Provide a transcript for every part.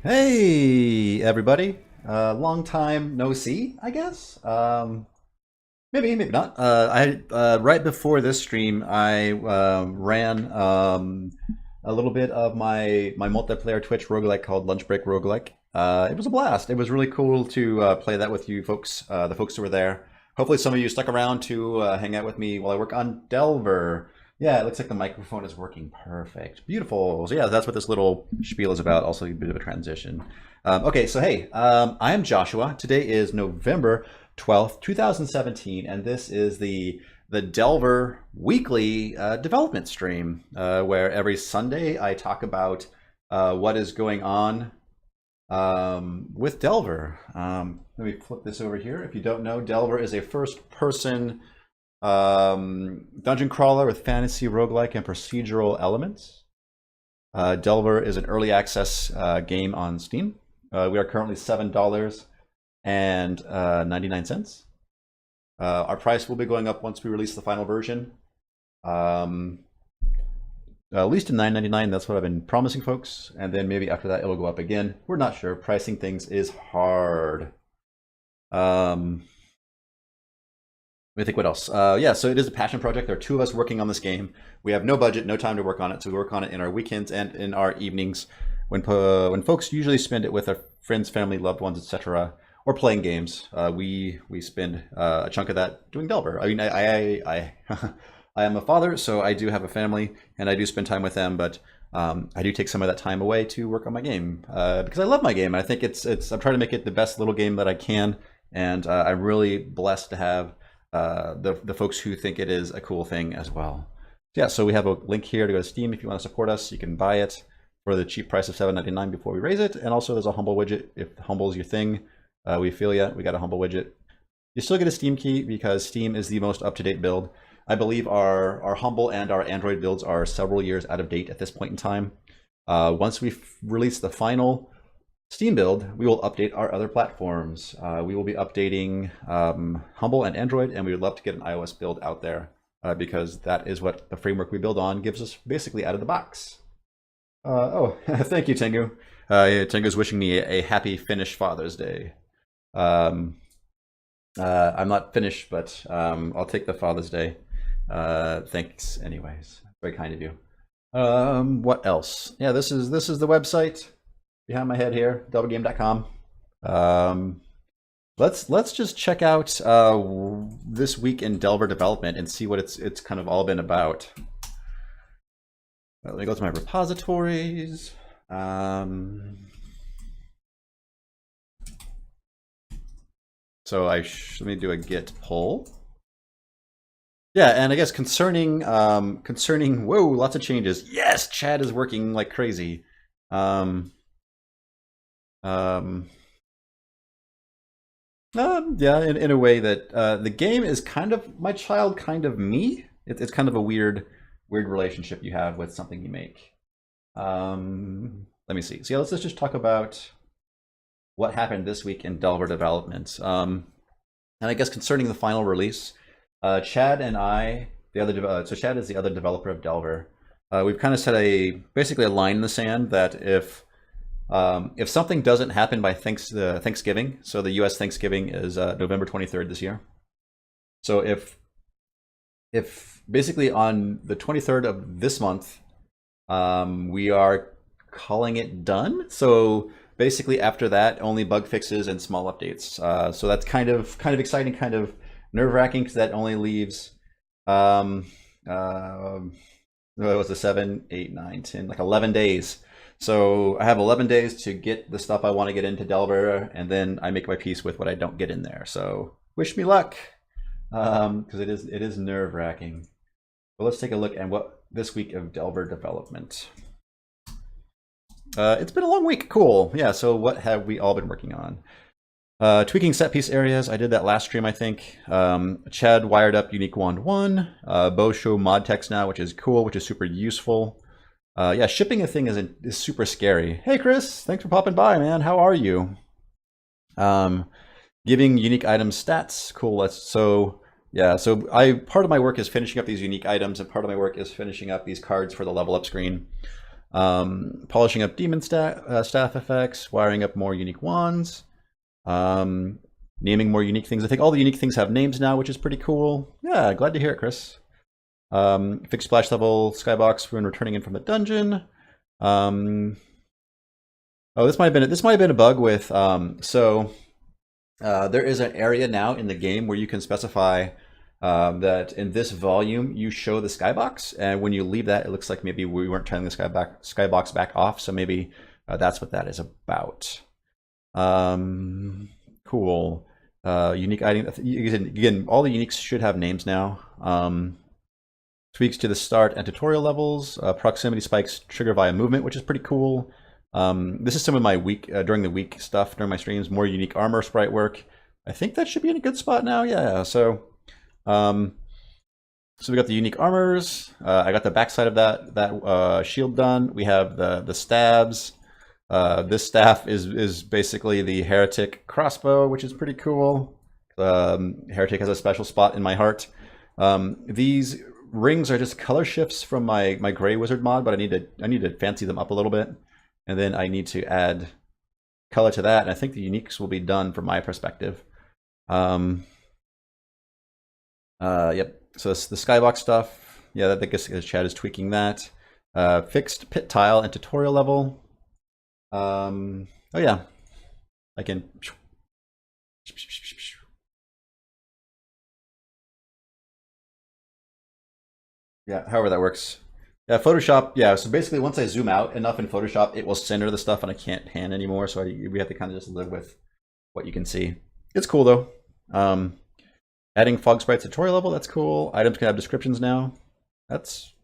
Hey, everybody. Long time no see, I guess. Maybe not. I Right before this stream, I ran a little bit of my multiplayer Twitch roguelike called Lunch Break Roguelike. It was a blast. It was really cool to play that with you folks, the folks who were there. Hopefully, some of you stuck around to hang out with me while I work on Delver. Yeah, it looks like the microphone is working perfect. Beautiful. So yeah, that's what this little spiel is about. Also a bit of a transition. Okay, so hey, I am Joshua. Today is November 12th, 2017, and this is the Delver weekly development stream, where every Sunday I talk about what is going on with Delver. Let me flip this over here. If you don't know, Delver is a first-person dungeon crawler with fantasy, roguelike, and procedural elements. Delver is an early access game on Steam. We are currently $7.99. Our price will be going up once we release the final version. At least to $9.99. That's what I've been promising folks, and then maybe after that it'll go up again. We're not sure. Pricing things is hard. Let me think what else. Yeah, so it is a passion project. There are two of us working on this game. We have no budget, no time to work on it, so we work on it in our weekends and in our evenings when folks usually spend it with their friends, family, loved ones, etc., or playing games. We spend a chunk of that doing Delver. I mean, I I am a father, so I do have a family, and I do spend time with them, but I do take some of that time away to work on my game because I love my game. I think I'm trying to make it the best little game that I can, and I'm really blessed to have the folks who think it is a cool thing as well. Yeah, so we have a link here to go to Steam. If you want to support us, you can buy it for the cheap price of $7.99 before we raise it, and also there's a humble widget if humble is your thing. We feel ya. We got a humble widget. You still get a Steam key because Steam is the most up-to-date build. I believe our Humble and our Android builds are several years out of date at this point in time. Once we release the final Steam build, we will update our other platforms. We will be updating Humble and Android, and we would love to get an iOS build out there because that is what the framework we build on gives us basically out of the box. Oh, thank you, Tengu. Tengu's wishing me a happy Finnish Father's Day. I'm not Finnish, but I'll take the Father's Day. Thanks anyways. Very kind of you. What else? Yeah, this is the website behind my head here, delvergame.com. Let's just check out this week in Delver development and see what it's kind of all been about. Let me go to my repositories. So let me do a git pull. Yeah, and I guess concerning whoa, lots of changes. Yes, Chad is working like crazy. Yeah, in a way that the game is kind of my child, kind of me. It's kind of a weird relationship you have with something you make. Let me see. So yeah, let's just talk about what happened this week in Delver development. And I guess concerning the final release, Chad and I, so Chad is the other developer of Delver. We've kind of set basically a line in the sand that if something doesn't happen by Thanksgiving, so the U.S. Thanksgiving is November 23rd this year. So if basically on the 23rd of this month, we are calling it done. So basically after that, only bug fixes and small updates. So that's kind of exciting, kind of nerve-wracking because that only leaves what was it, 7, 8, 9, 10, like 11 days. So I have 11 days to get the stuff I want to get into Delver, and then I make my peace with what I don't get in there. So wish me luck, because it is nerve-wracking. But let's take a look at what this week of Delver development. It's been a long week. Cool. Yeah, so what have we all been working on? Tweaking set piece areas. I did that last stream, I think. Chad wired up Unique Wand 1. Bo show mod text now, which is cool, which is super useful. Yeah, shipping a thing is super scary. Hey, Chris, thanks for popping by, man. How are you? Giving unique items stats. Cool. So part of my work is finishing up these unique items, and part of my work is finishing up these cards for the level up screen. Polishing up demon staff effects, wiring up more unique wands, naming more unique things. I think all the unique things have names now, which is pretty cool. Yeah, glad to hear it, Chris. Fixed splash level skybox when returning in from the dungeon. Oh, this might have been a bug with there is an area now in the game where you can specify that in this volume you show the skybox, and when you leave that, it looks like maybe we weren't turning the skybox back off. So maybe that's what that is about. Cool. Unique item. Again, all the uniques should have names now. Tweaks to the start and tutorial levels. Proximity spikes trigger via movement, which is pretty cool. This is some of my week during the week stuff during my streams. More unique armor sprite work. I think that should be in a good spot now. Yeah. So we got the unique armors. I got the backside of that shield done. We have the stabs. This staff is basically the heretic crossbow, which is pretty cool. Heretic has a special spot in my heart. These rings are just color shifts from my gray wizard mod, but I need to fancy them up a little bit, and then I need to add color to that. And I think the uniques will be done from my perspective. Yep. So this, the skybox stuff. Yeah, I think Chad is tweaking that. Fixed pit tile and tutorial level. Oh yeah, I can. Yeah, however that works. Yeah, Photoshop. Yeah, so basically, once I zoom out enough in Photoshop, it will center the stuff, and I can't pan anymore. So we have to kind of just live with what you can see. It's cool though. Adding fog sprites tutorial level. That's cool. Items can have descriptions now. That's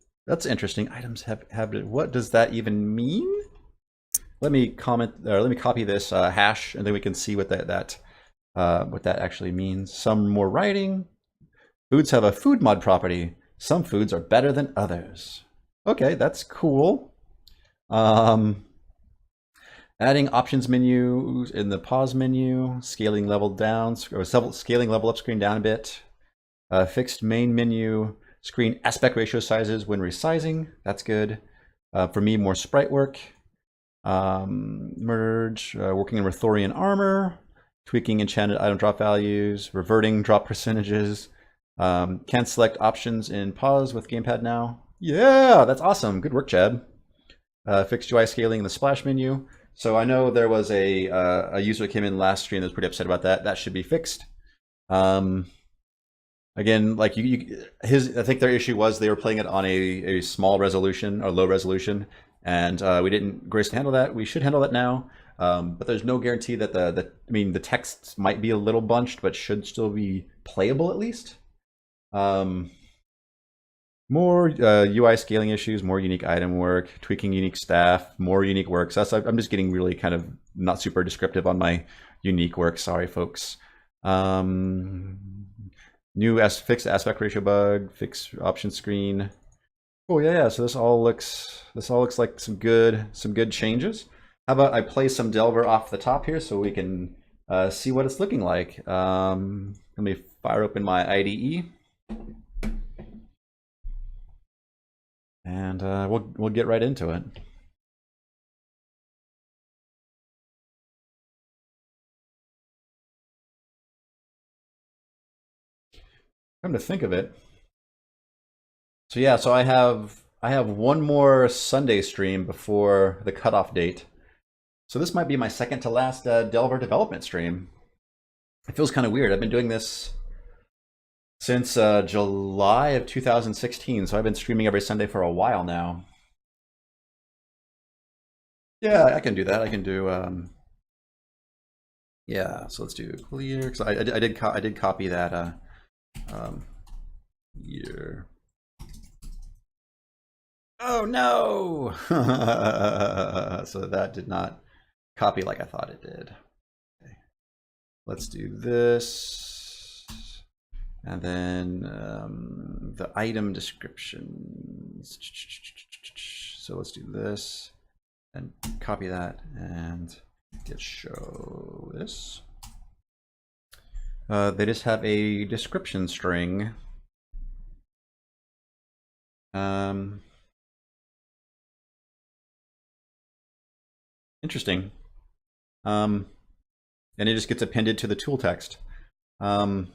interesting. Items have. What does that even mean? Let me comment. Let me copy this hash, and then we can see what that actually means. Some more writing. Foods have a food mod property. Some foods are better than others. Okay, that's cool. Adding options menus in the pause menu, scaling level down, or scaling level up screen down a bit. Fixed main menu, screen aspect ratio sizes when resizing. That's good. For me, more sprite work. Merge, working in Rithorian armor, tweaking enchanted item drop values, reverting drop percentages. Can select options in pause with gamepad now. Yeah, that's awesome. Good work, Chad. Fixed UI scaling in the splash menu. So I know there was a user that came in last stream that was pretty upset about that. That should be fixed. Again, like I think their issue was they were playing it on a small resolution or low resolution, and we didn't grace to handle that. We should handle that now. But there's no guarantee that the text might be a little bunched, but should still be playable at least. More UI scaling issues, more unique item work, tweaking unique staff, more unique work. So I'm just getting really kind of not super descriptive on my unique work. Sorry, folks. Fixed aspect ratio bug, fix option screen. Oh yeah. So this all looks like some good changes. How about I play some Delver off the top here so we can see what it's looking like. Let me fire open my IDE. And we'll get right into it. Come to think of it, so yeah, so I have one more Sunday stream before the cutoff date. So this might be my second to last Delver development stream. It feels kind of weird. I've been doing this since July of 2016, so I've been streaming every Sunday for a while now. Yeah, I can do that. I can do yeah. So let's do clear because I did copy that year. Oh no! So that did not copy like I thought it did. Okay. Let's do this. And then the item descriptions. So let's do this and copy that and get show this. They just have a description string. Interesting. And it just gets appended to the tool text. So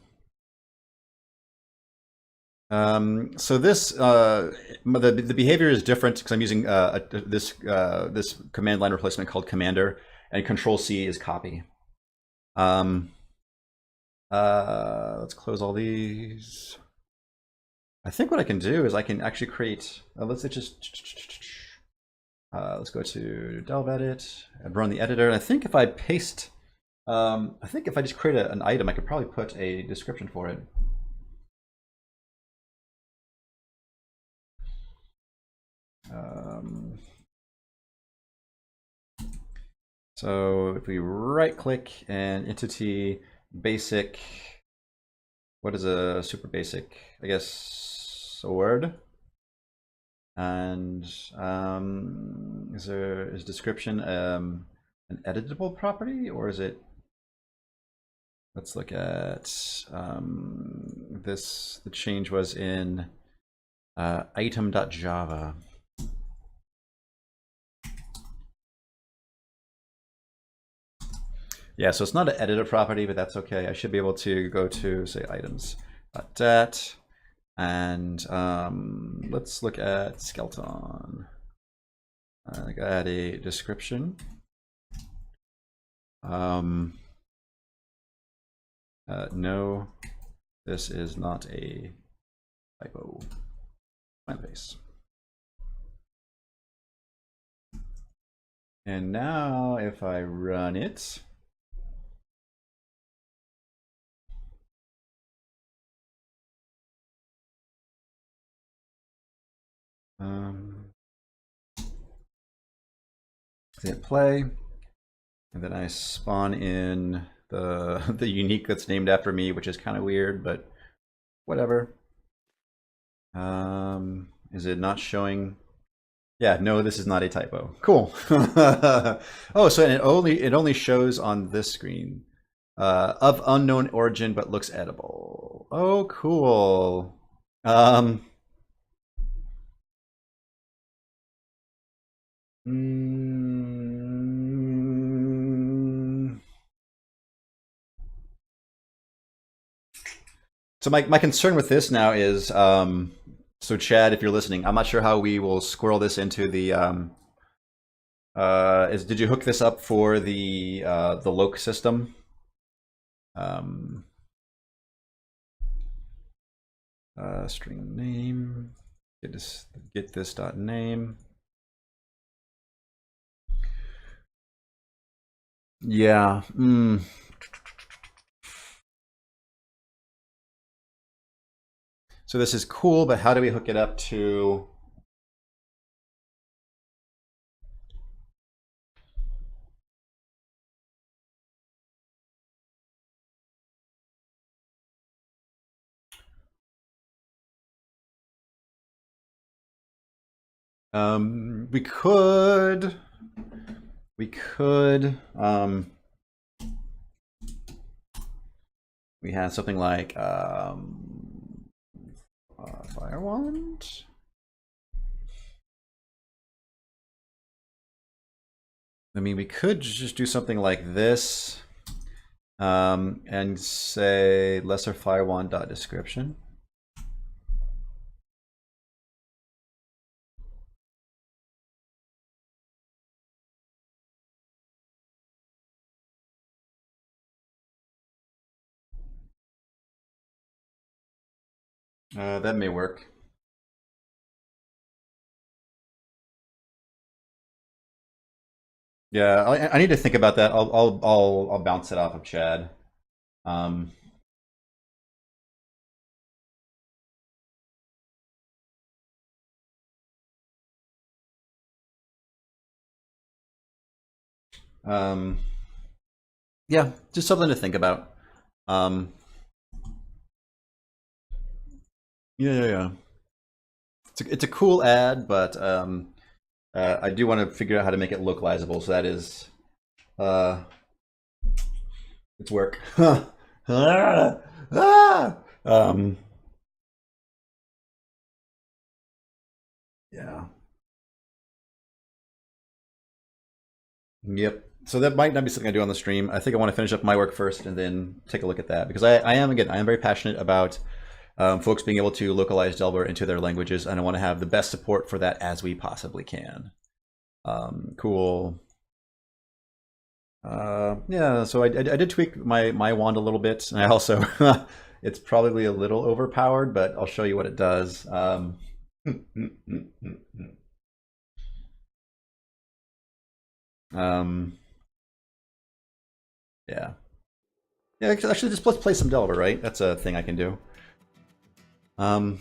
this the behavior is different because I'm using this command line replacement called commander, and Control C is copy. Let's close all these. I think what I can do is I can actually create. Let's go to Delve Edit and run the editor. And I think if I paste, I think if I just create an item, I could probably put a description for it. So if we right click and entity basic, what is a super basic? I guess sword. And is description an editable property, or is it? Let's look at this. The change was in item.java. Yeah, so it's not an editor property, but that's okay. I should be able to go to, say, items.dat, and let's look at Skeleton. I gotta add a description. No, this is not a typo. My face. And now if I run it, hit play, and then I spawn in the unique that's named after me, which is kind of weird, but whatever. Is it not showing? Yeah, no, this is not a typo. Cool. Oh, so it only shows on this screen. Of unknown origin but looks edible. Oh, cool. So my concern with this now is, so Chad, if you're listening, I'm not sure how we will squirrel this into the, did you hook this up for the loc system? String name, get this dot name. Yeah. So this is cool, but how do we hook it up to? We could we have something like fire wand. I mean, we could just do something like this, and say lesser fire wand dot description. That may work. Yeah, I need to think about that. I'll bounce it off of Chad. Um, yeah, just something to think about. Yeah. It's a cool ad, but I do want to figure out how to make it localizable. So that is, it's work. Yeah. Yep. So that might not be something I do on the stream. I think I want to finish up my work first and then take a look at that because I am again I am very passionate about folks being able to localize Delver into their languages, and I want to have the best support for that as we possibly can. Cool. Yeah, so I did tweak my wand a little bit, and I also it's probably a little overpowered, but I'll show you what it does. Yeah. Yeah, actually, just let's play some Delver, right? That's a thing I can do. So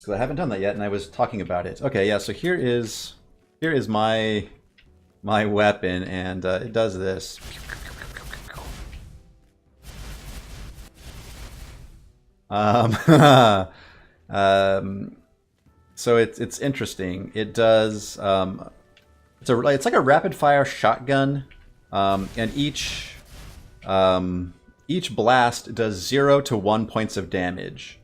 I haven't done that yet, and I was talking about it. Okay, yeah. So here is my weapon, and it does this. So it's interesting. It does. It's like a rapid fire shotgun, and each blast does 0 to 1 points of damage.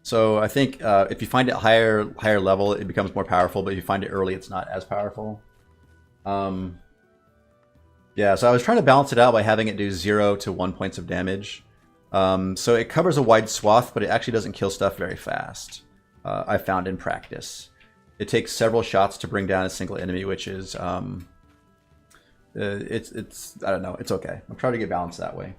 So I think if you find it higher level, it becomes more powerful. But if you find it early, it's not as powerful. Yeah, so I was trying to balance it out by having it do 0 to 1 points of damage. So it covers a wide swath, but it actually doesn't kill stuff very fast. I found in practice. It takes several shots to bring down a single enemy, which is it's I don't know, it's okay. I'm trying to get balanced that way.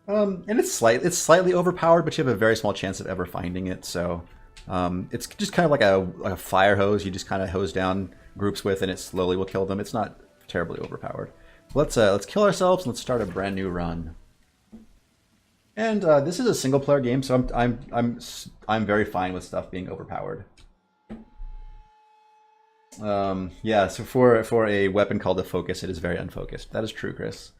And it's slightly overpowered, but you have a very small chance of ever finding it. So it's just kind of like a fire hose. You just kind of hose down groups with, and it slowly will kill them. It's not terribly overpowered. Let's kill ourselves and let's start a brand new run. And this is a single player game, so I'm very fine with stuff being overpowered. Yeah, so for a weapon called a focus, it is very unfocused. That is true, Chris.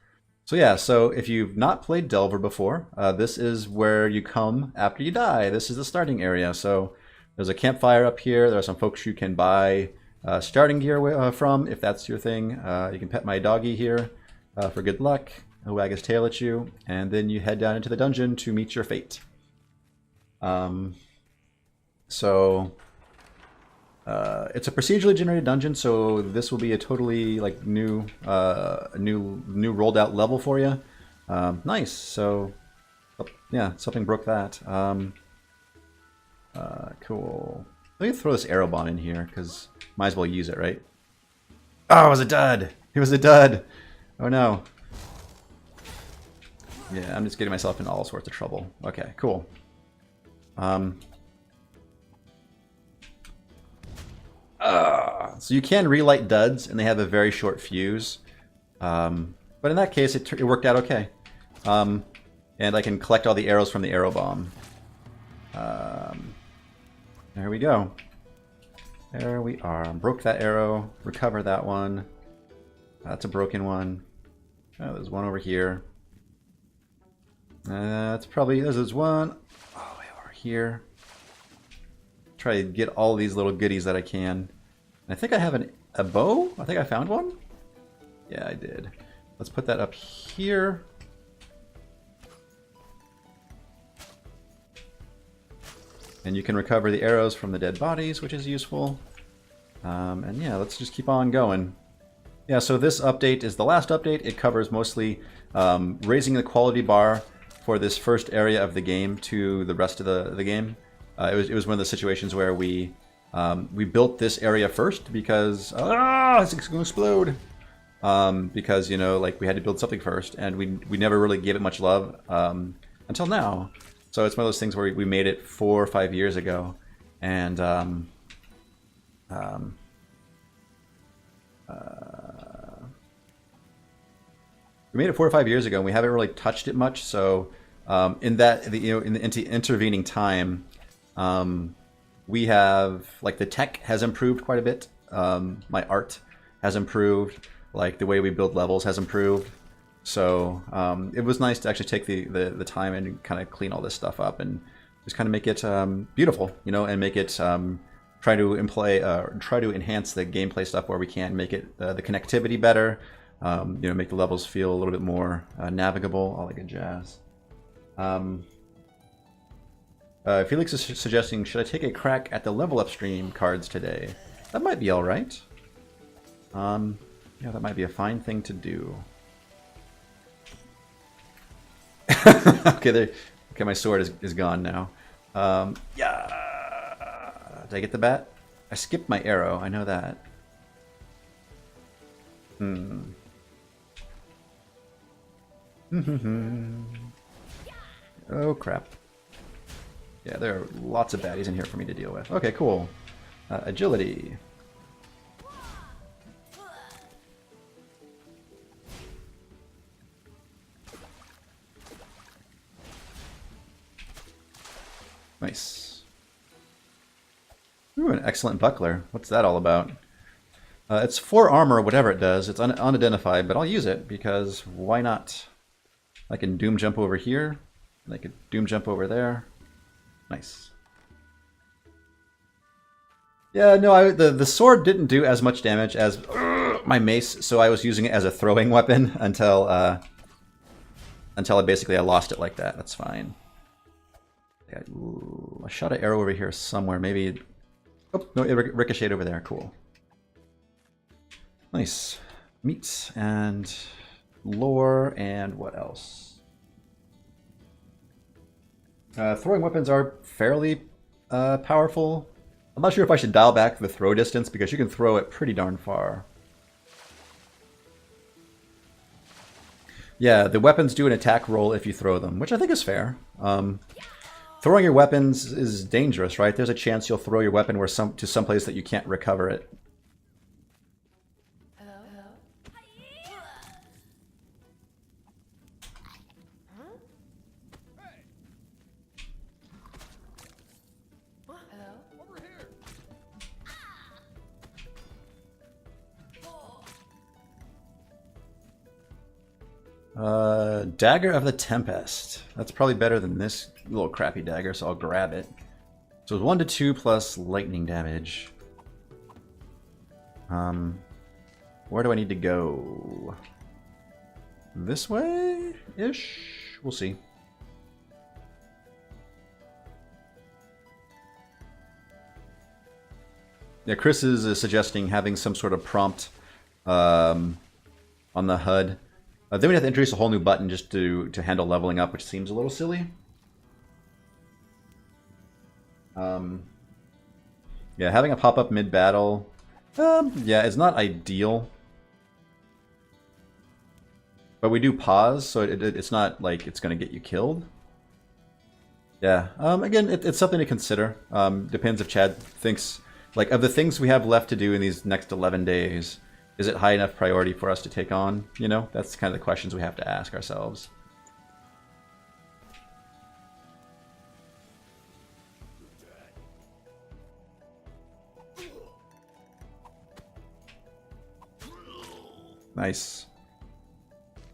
So yeah, so if you've not played Delver before, this is where you come after you die. This is the starting area. So there's a campfire up here. There are some folks you can buy starting gear from, if that's your thing. You can pet my doggy here for good luck. He'll wag his tail at you, and then you head down into the dungeon to meet your fate. So it's a procedurally generated dungeon, so this will be a totally like new rolled out level for you. Nice. So yeah, something broke that. Cool. Let me throw this arrow bomb in here because might as well use it, right? Oh, it was a dud. It was a dud. Oh no. Yeah, I'm just getting myself in all sorts of trouble. Okay, cool. So you can relight duds, and they have a very short fuse. But in that case, it worked out okay. And I can collect all the arrows from the arrow bomb. There we go. There we are. Broke that arrow. Recover that one. That's a broken one. Oh, there's one over here. That's probably... There's one. Oh, way over here. Try to get all these little goodies that I can. I think I have a bow? I think I found one? Yeah, I did. Let's put that up here. And you can recover the arrows from the dead bodies, which is useful. And yeah, let's just keep on going. Yeah, so this update is the last update. It covers mostly raising the quality bar for this first area of the game to the rest of the game. It was one of the situations where we built this area first because it's going to explode. Because, you know, like we had to build something first, and we never really gave it much love until now. So it's one of those things where we made it 4 or 5 years ago, and we made it 4 or 5 years ago, and we haven't really touched it much. So in the intervening time, we have, like, the tech has improved quite a bit. My art has improved. Like, the way we build levels has improved. So it was nice to actually take the time and kind of clean all this stuff up and just kind of make it beautiful, you know, and make it try to enhance the gameplay stuff where we can, make it the connectivity better, you know, make the levels feel a little bit more navigable, all that good jazz. Felix is suggesting, should I take a crack at the level up stream cards today? That might be alright. Yeah, that might be a fine thing to do. Okay, there. Okay, my sword is gone now. Yeah. Did I get the bat? I skipped my arrow. I know that. Oh crap. Yeah, there are lots of baddies in here for me to deal with. Okay, cool. Agility. Nice. Ooh, an excellent buckler. What's that all about? It's 4 armor, whatever it does. It's unidentified, but I'll use it because why not? I can doom jump over here, and I could doom jump over there. Nice. Yeah, no, the sword didn't do as much damage as my mace, so I was using it as a throwing weapon until I basically lost it like that. That's fine. Yeah, I shot an arrow over here somewhere. Maybe. Oh no, it ricocheted over there. Cool. Nice. Meat and lore and what else? Throwing weapons are fairly powerful. I'm not sure if I should dial back the throw distance because you can throw it pretty darn far. Yeah, the weapons do an attack roll if you throw them, which I think is fair. Throwing your weapons is dangerous, right? There's a chance you'll throw your weapon to some place that you can't recover it. Dagger of the Tempest. That's probably better than this little crappy dagger, so I'll grab it. So it's 1 to 2 plus lightning damage. Where do I need to go? This way-ish? We'll see. Yeah, Chris is suggesting having some sort of prompt on the HUD. Then we have to introduce a whole new button just to handle leveling up, which seems a little silly. Yeah, having a pop-up mid-battle, yeah, it's not ideal. But we do pause, so it's not like it's going to get you killed. Yeah, again, it's something to consider. Depends if Chad thinks, like, of the things we have left to do in these next 11 days, is it high enough priority for us to take on? You know, that's kind of the questions we have to ask ourselves. Nice.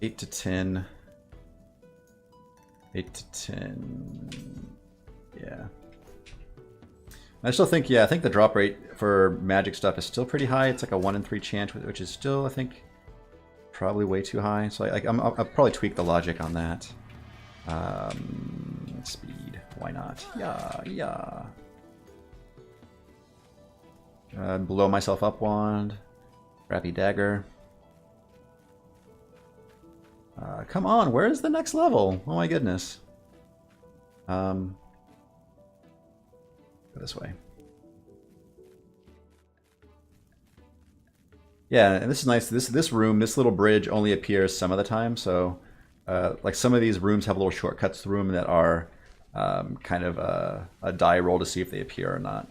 8 to 10. 8 to 10. Yeah. I still think, yeah, I think the drop rate for magic stuff is still pretty high. It's like a 1 in 3 chance, which is still, I think, probably way too high. So I'll probably tweak the logic on that. Speed, why not? Yeah. Blow myself up wand. Crappy dagger. Come on, where is the next level? Oh my goodness. Go this way. Yeah, and this is nice. This room, this little bridge only appears some of the time. So, like some of these rooms have little shortcuts through them that are kind of a die roll to see if they appear or not.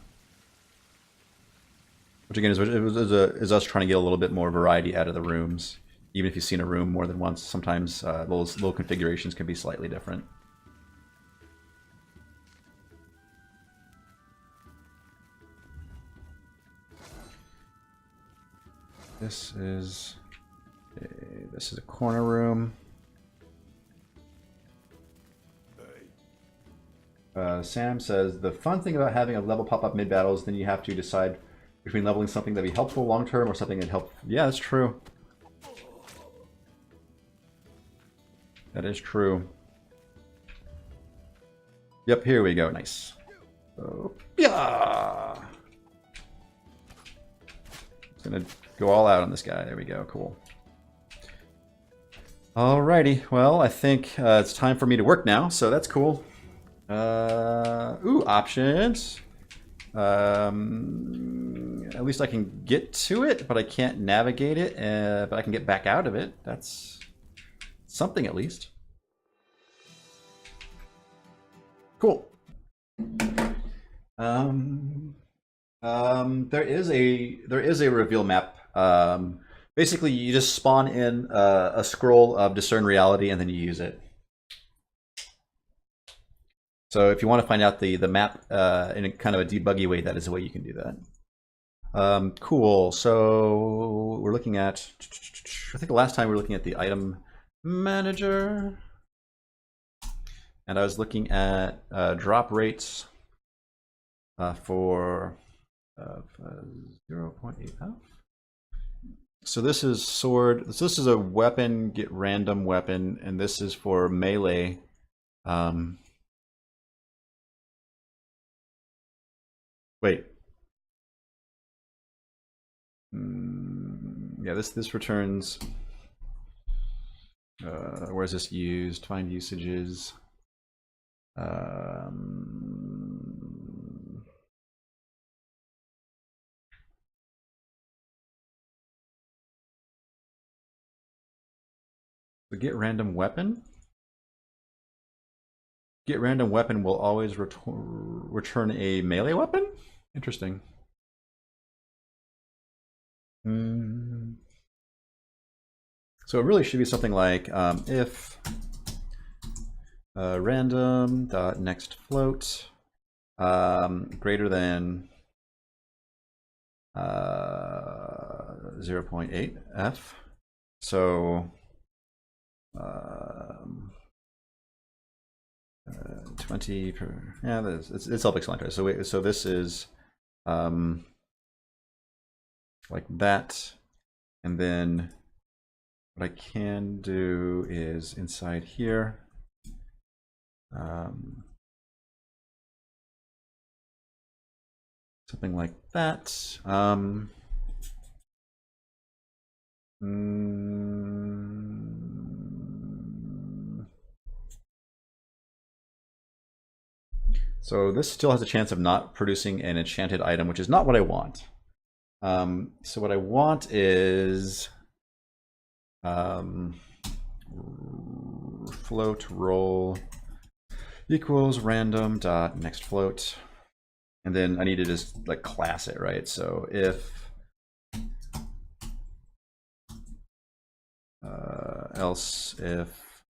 Which again is us trying to get a little bit more variety out of the rooms. Even if you've seen a room more than once, sometimes those little configurations can be slightly different. This is a corner room. Sam says the fun thing about having a level pop up mid battle is then you have to decide between leveling something that'd be helpful long term or something that help. Yeah, that's true. That is true. Yep, here we go. Nice. So, yeah. Gonna go all out on this guy. There we go. Cool. Alrighty. Well, I think it's time for me to work now, so that's cool. Ooh, options. At least I can get to it, but I can't navigate it. But I can get back out of it. That's something at least. Cool. There is a reveal map. Basically, you just spawn in a scroll of discern reality, and then you use it. So if you want to find out the map in a kind of a debuggy way, that is the way you can do that. Cool. So we're looking at. I think the last time we were looking at the item manager, and I was looking at drop rates for 0.8 F. So this is sword. So this is a weapon, get random weapon, and this is for melee. Wait. Yeah, this returns. Where is this used? Find usages. The get random weapon. Get random weapon will always return a melee weapon? Interesting. So it really should be something like if random dot next float greater than 0.8 F. So 20 per, yeah, it's self-explanatory. So wait, so this is like that, and then what I can do is inside here, something like that. So this still has a chance of not producing an enchanted item, which is not what I want. So what I want is float roll equals random dot next float, and then I need to just like class it, right? So if else if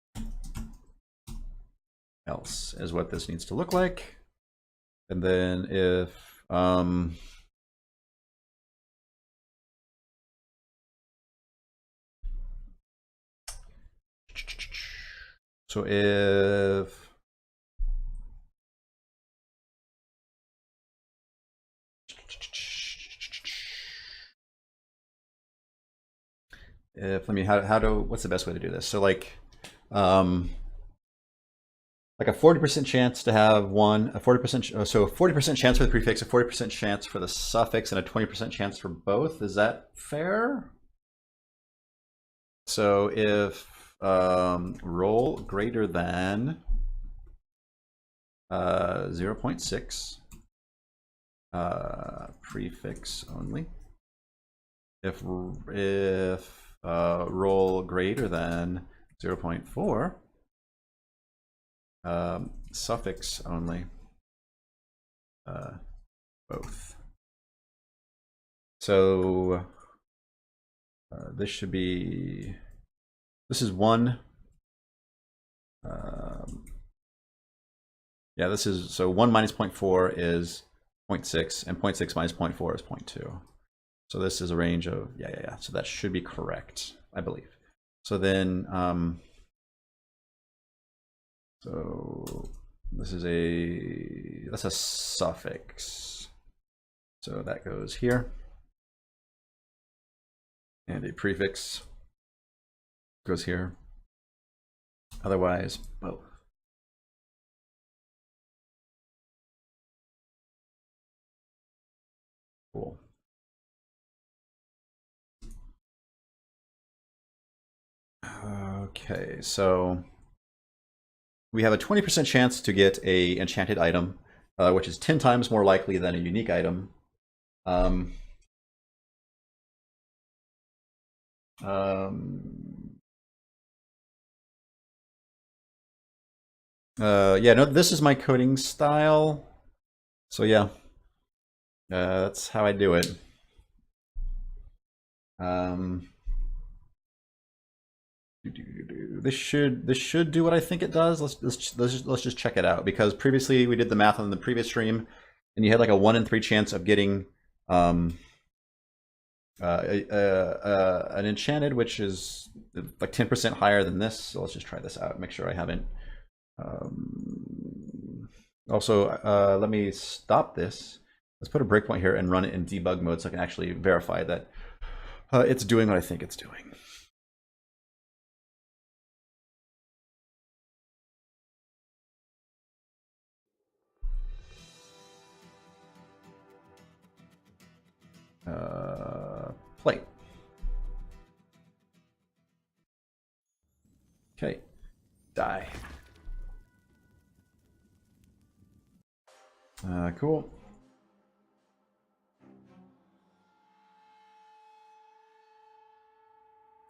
else is what this needs to look like, and then if so if let me what's the best way to do this? So like a 40% chance to have one, a 40%, so 40% chance for the prefix, a 40% chance for the suffix, and a 20% chance for both. Is that fair? So if roll greater than 0.6, prefix only. If roll greater than 0.4, suffix only, both. So this should be, this is one. Yeah, this is, so 1 minus 0.4 is 0.6, and 0.6 minus 0.4 is 0.2. So this is a range of, yeah. So that should be correct, I believe. So then, so this is that's a suffix. So that goes here. And a prefix goes here. Otherwise, both. Cool. Okay, so we have a 20% chance to get a enchanted item, which is 10 times more likely than a unique item. Yeah, no, this is my coding style. So yeah, that's how I do it. This should do what I think it does. Let's just check it out, because previously we did the math on the previous stream, and you had like a 1 in 3 chance of getting an enchanted, which is like 10% higher than this. So let's just try this out. Make sure I haven't. Also, let me stop this. Let's put a breakpoint here and run it in debug mode so I can actually verify that it's doing what I think it's doing. Play. Okay. Die. Cool.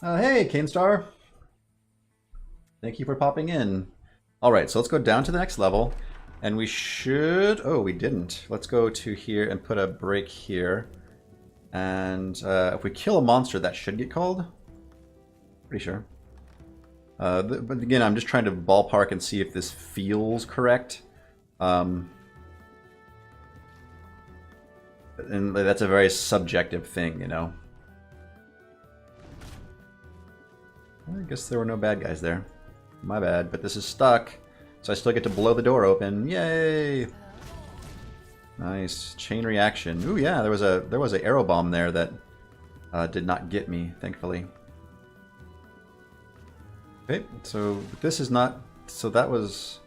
Hey, Canestar. Thank you for popping in. All right, so let's go down to the next level. And we should... Oh, we didn't. Let's go to here and put a break here. And if we kill a monster, that should get called. Pretty sure. But again, I'm just trying to ballpark and see if this feels correct. And that's a very subjective thing, you know. I guess there were no bad guys there. My bad, but this is stuck. So I still get to blow the door open. Yay! Nice. Chain reaction. Ooh, yeah, there was a arrow bomb there that did not get me, thankfully. Okay, so this is not... So that was...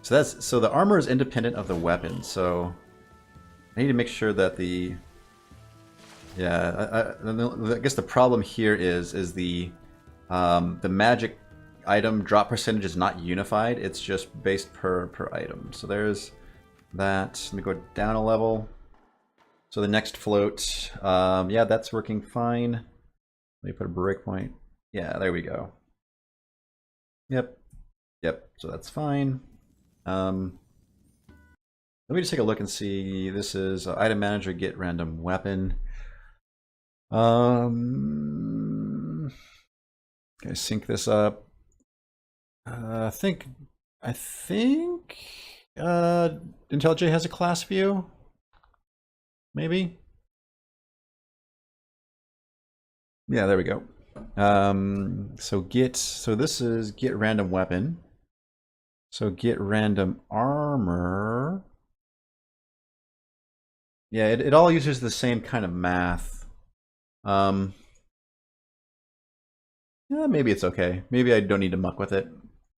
So the armor is independent of the weapon, so... I need to make sure that the... Yeah, I guess the problem here is the magic item drop percentage is not unified. It's just based per item. So there's that. Let me go down a level. So the next float, yeah, that's working fine. Let me put a breakpoint. Yeah, there we go. Yep. So that's fine. Let me just take a look and see. This is item manager, get random weapon. Okay, sync this up. I think IntelliJ has a class view. Maybe. Yeah, there we go. So this is get random weapon. So get random armor. Yeah, it all uses the same kind of math. Yeah, maybe it's okay. Maybe I don't need to muck with it.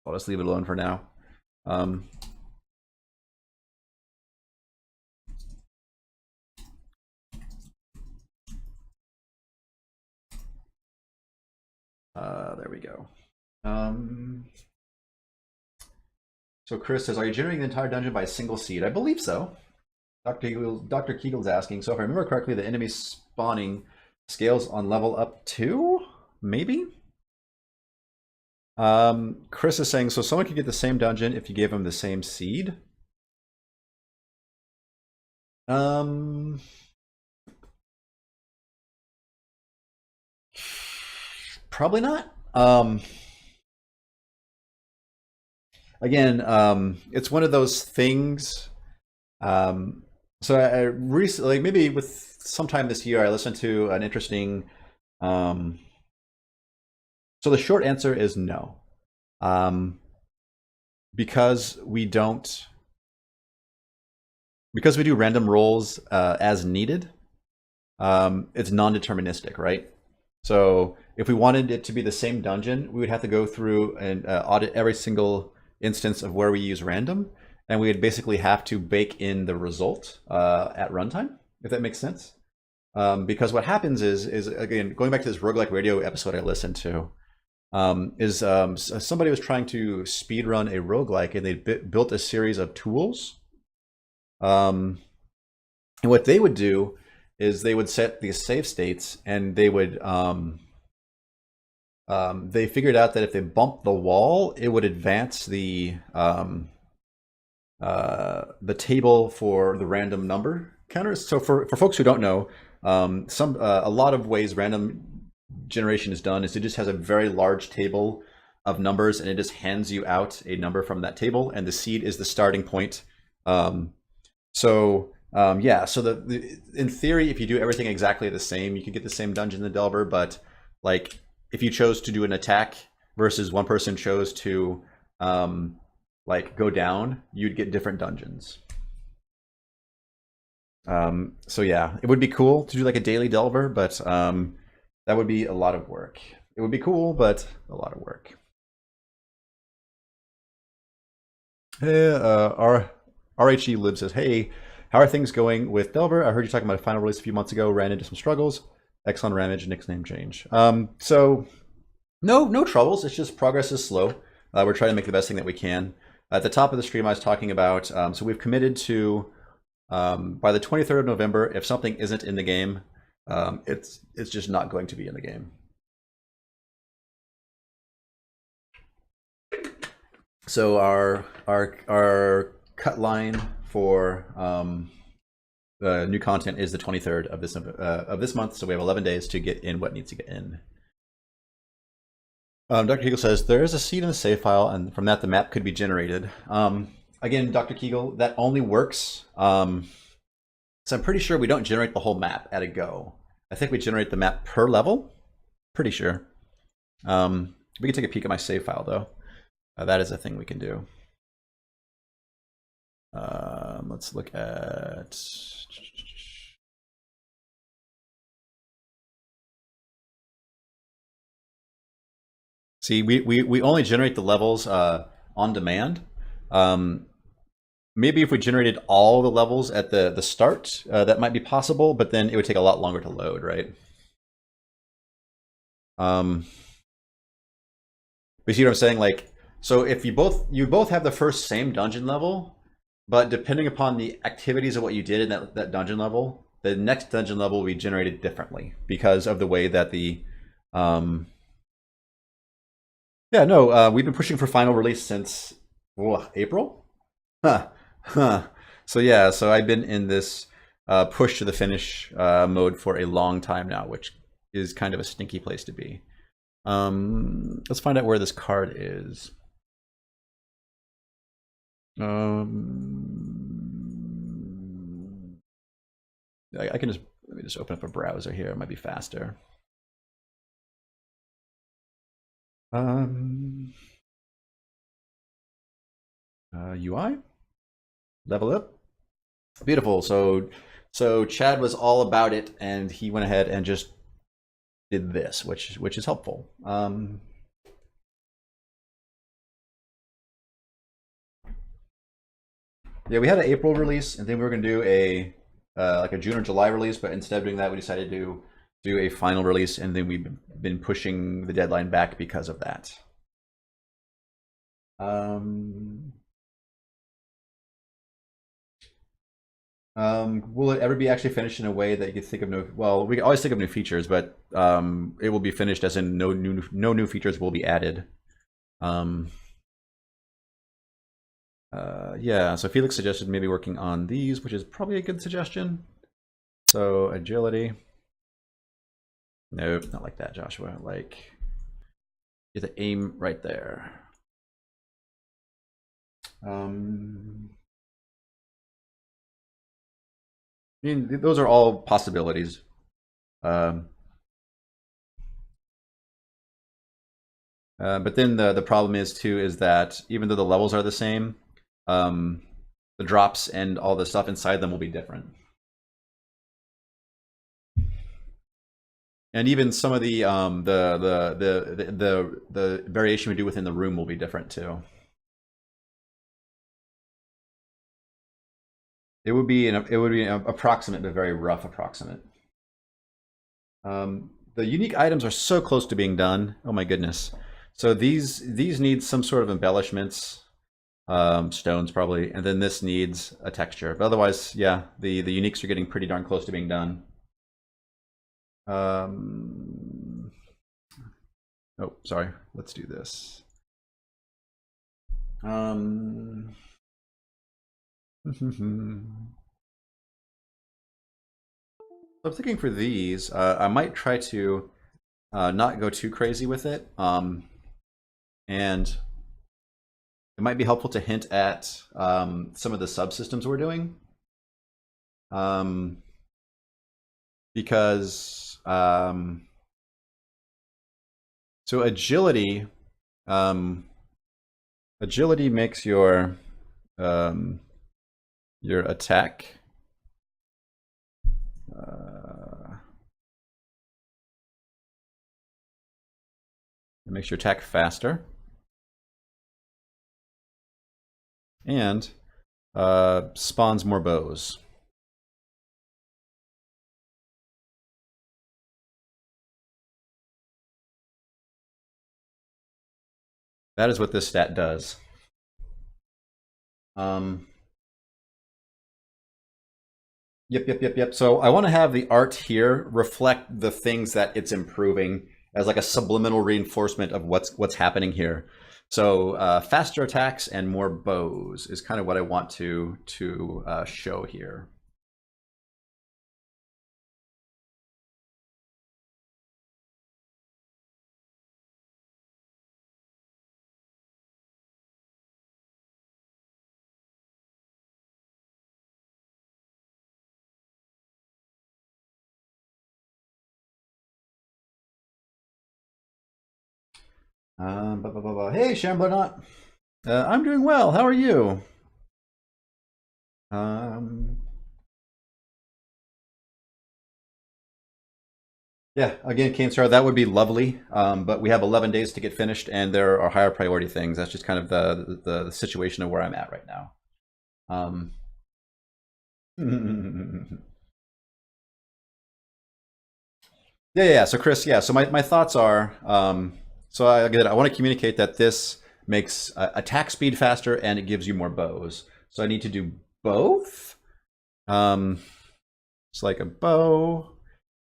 I'll just leave it alone for now. There we go. So Chris says, are you generating the entire dungeon by a single seed? I believe so. Dr. Keagle's asking, so if I remember correctly, the enemy spawning scales on level up 2? Maybe? Chris is saying, so someone could get the same dungeon if you gave them the same seed? Probably not. Again, it's one of those things. So I recently, like maybe with sometime this year, I listened to an interesting. So the short answer is no, because we do random rolls as needed. It's non-deterministic, right? So if we wanted it to be the same dungeon, we would have to go through and audit every single instance of where we use random, and we would basically have to bake in the result at runtime. if that makes sense. Because what happens is again, going back to this roguelike radio episode I listened to, somebody was trying to speed run a roguelike, and they built a series of tools. And what they would do is they would set these save states, and they would they figured out that if they bumped the wall, it would advance the table for the random number counters. So for folks who don't know, a lot of ways random generation is done is it just has a very large table of numbers, and it just hands you out a number from that table, and the seed is the starting point. So in theory, if you do everything exactly the same, you could get the same dungeon in Delver. But like if you chose to do an attack versus one person chose to like go down, you'd get different dungeons. So yeah, it would be cool to do like a daily Delver, but that would be a lot of work. It would be cool, but a lot of work. Hey, RHE Lib says, hey, how are things going with Delver? I heard you talking about a final release a few months ago, ran into some struggles. Exxon Ramage, Nick's name change. So no troubles. It's just progress is slow. We're trying to make the best thing that we can. At the top of the stream, I was talking about, so we've committed to, by the 23rd of November, if something isn't in the game, it's just not going to be in the game. So our cut line for the new content is the 23rd of this month. So we have 11 days to get in what needs to get in. Dr. Kegel says there is a seed in the save file, and from that the map could be generated. Again, Dr. Kegel, that only works. So I'm pretty sure we don't generate the whole map at a go. I think we generate the map per level. Pretty sure. We can take a peek at my save file though. That is a thing we can do. Let's look at. See, we only generate the levels on demand. Maybe if we generated all the levels at the start, that might be possible, but then it would take a lot longer to load, right? You see what I'm saying? Like, so if you both have the first same dungeon level, but depending upon the activities of what you did in that dungeon level, the next dungeon level will be generated differently because of the way that the we've been pushing for final release since April. So yeah, so I've been in this push to the finish mode for a long time now, which is kind of a stinky place to be. Let's find out where this card is. I can just let me just open up a browser here. It might be faster. UI, level up, beautiful. So Chad was all about it, and he went ahead and just did this, which is helpful. Yeah, we had an April release, and then we were going to do a like a June or July release, but instead of doing that, we decided to do a final release, and then we've been pushing the deadline back because of that. Will it ever be actually finished in a way that you can think of well, we can always think of new features, but it will be finished as in no new features will be added. Yeah, so Felix suggested maybe working on these, which is probably a good suggestion. So agility. Nope, not like that, Joshua. Like, you have to aim right there. I mean, those are all possibilities. But then the problem is too is that even though the levels are the same, the drops and all the stuff inside them will be different. And even some of the variation we do within the room will be different too. an approximate, but very rough approximate. The unique items are so close to being done. Oh my goodness. So these need some sort of embellishments, stones probably, and then this needs a texture. But otherwise, yeah, the uniques are getting pretty darn close to being done. Oh, sorry. Let's do this. I'm thinking for these, I might try to not go too crazy with it, and it might be helpful to hint at some of the subsystems we're doing, because so agility makes your attack. It makes your attack faster, and spawns more bows. That is what this stat does. Yep. So I want to have the art here reflect the things that it's improving as like a subliminal reinforcement of what's happening here. So faster attacks and more bows is kind of what I want to show here. Hey, Shamblernaut. I'm doing well. How are you? Yeah, again, Canstar, that would be lovely, but we have 11 days to get finished, and there are higher priority things. That's just kind of the situation of where I'm at right now. Yeah. So Chris, yeah. So my thoughts are, so I want to communicate that this makes attack speed faster and it gives you more bows. So I need to do both. It's like a bow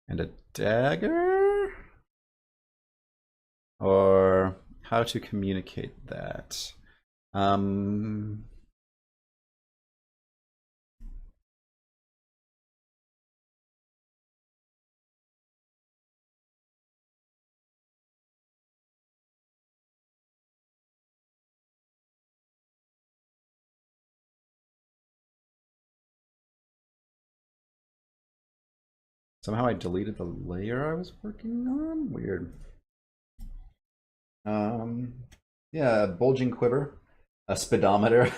and a dagger, or how to communicate that. Somehow I deleted the layer I was working on. Weird. Yeah, bulging quiver, a speedometer.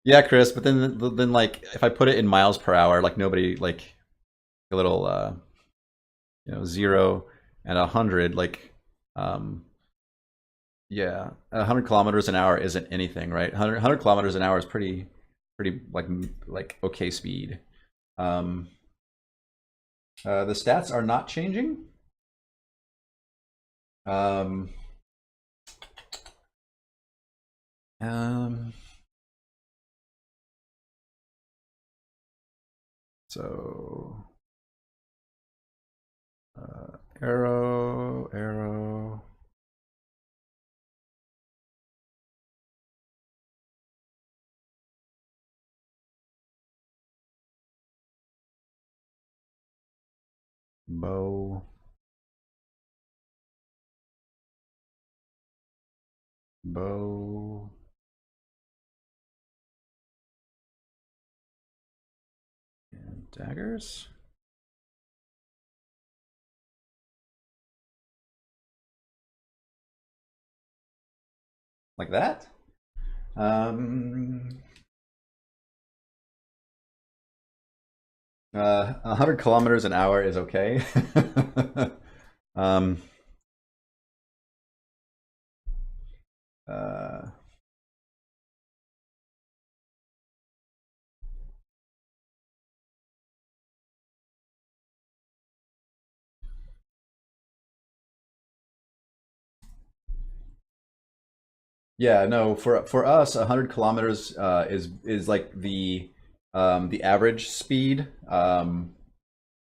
Yeah, Chris. But then like if I put it in miles per hour, like nobody like a little 0 and 100, like yeah, 100 kilometers an hour isn't anything, right? 100 kilometers an hour is pretty like okay speed. The stats are not changing. Um, so arrow. Bow. And daggers. Like that. 100 kilometers an hour is okay. um, Yeah, no, for us, 100 kilometers is like the average speed.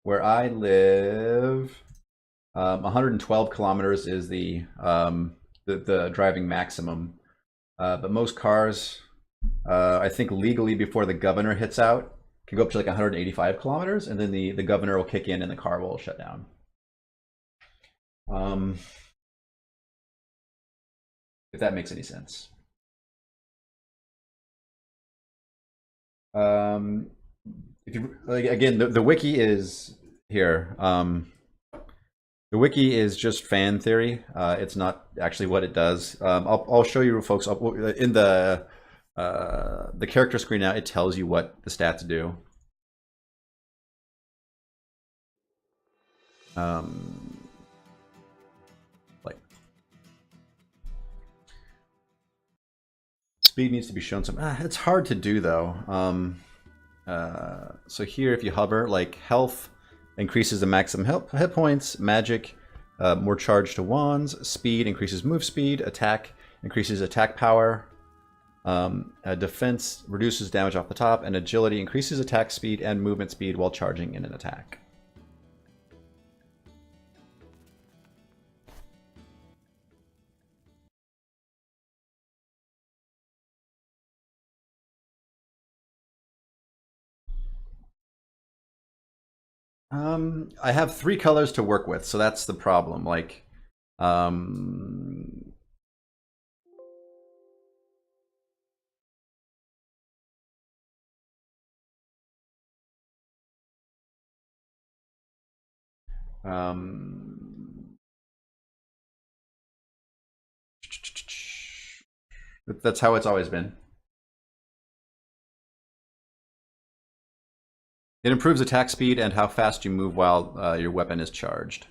Where I live, 112 kilometers is the driving maximum. But most cars, I think legally before the governor hits out, can go up to like 185 kilometers, and then the governor will kick in and the car will shut down. Um, if that makes any sense. Um, if you like, again, the wiki is here. The wiki is just fan theory. It's not actually what it does. I'll show you folks in the character screen now. It tells you what the stats do. Like speed needs to be shown some. It's hard to do though. So here, if you hover, like health increases the maximum hit points, magic, more charge to wands, speed increases move speed, attack increases attack power, defense reduces damage off the top, and agility increases attack speed and movement speed while charging in an attack. I have 3 colors to work with, so that's the problem. Like, um, um, that's how it's always been. It improves attack speed and how fast you move while your weapon is charged.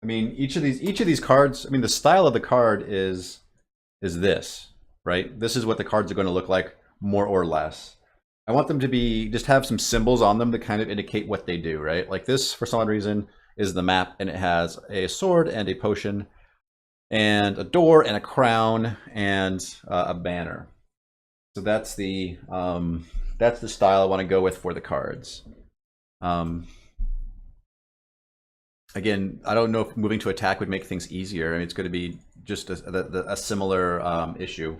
I mean, each of these cards. I mean, the style of the card is this, right? This is what the cards are going to look like, more or less. I want them to be just have some symbols on them to kind of indicate what they do, right? Like this, for some odd reason, is the map, and it has a sword and a potion, and a door and a crown and a banner. So that's the style I want to go with for the cards. Um, Again, I don't know if moving to attack would make things easier. I mean, it's going to be just a similar issue.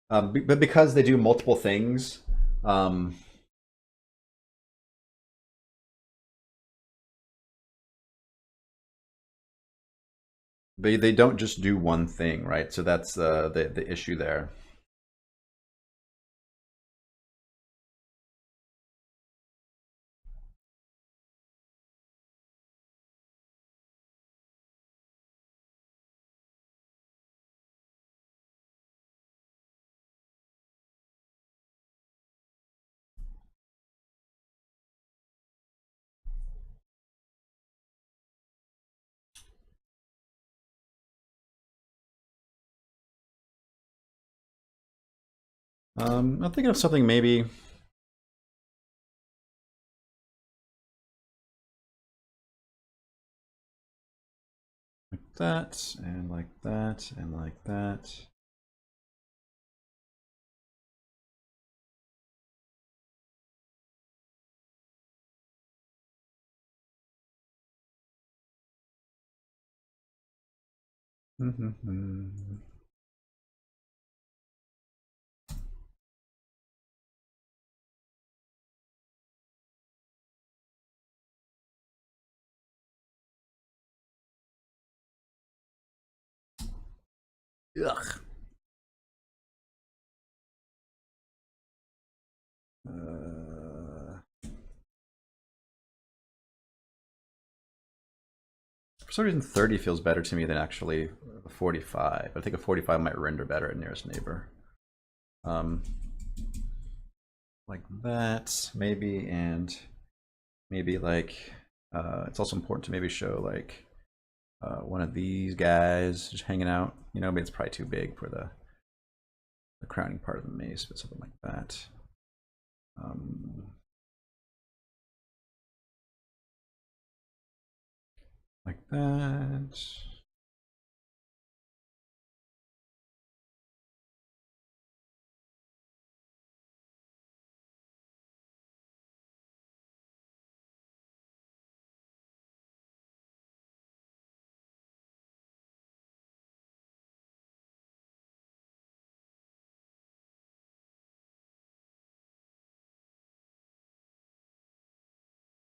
But because they do multiple things, um, they don't just do one thing, right? So that's the issue there. I'm thinking of something maybe like that, and like that, and like that. Ugh. Uh, some reason 30 feels better to me than actually 45. I think a 45 might render better at nearest neighbor. Like that, maybe, and maybe like it's also important to maybe show like one of these guys just hanging out. You know, maybe it's probably too big for the crowning part of the mace, but something like that. Like that.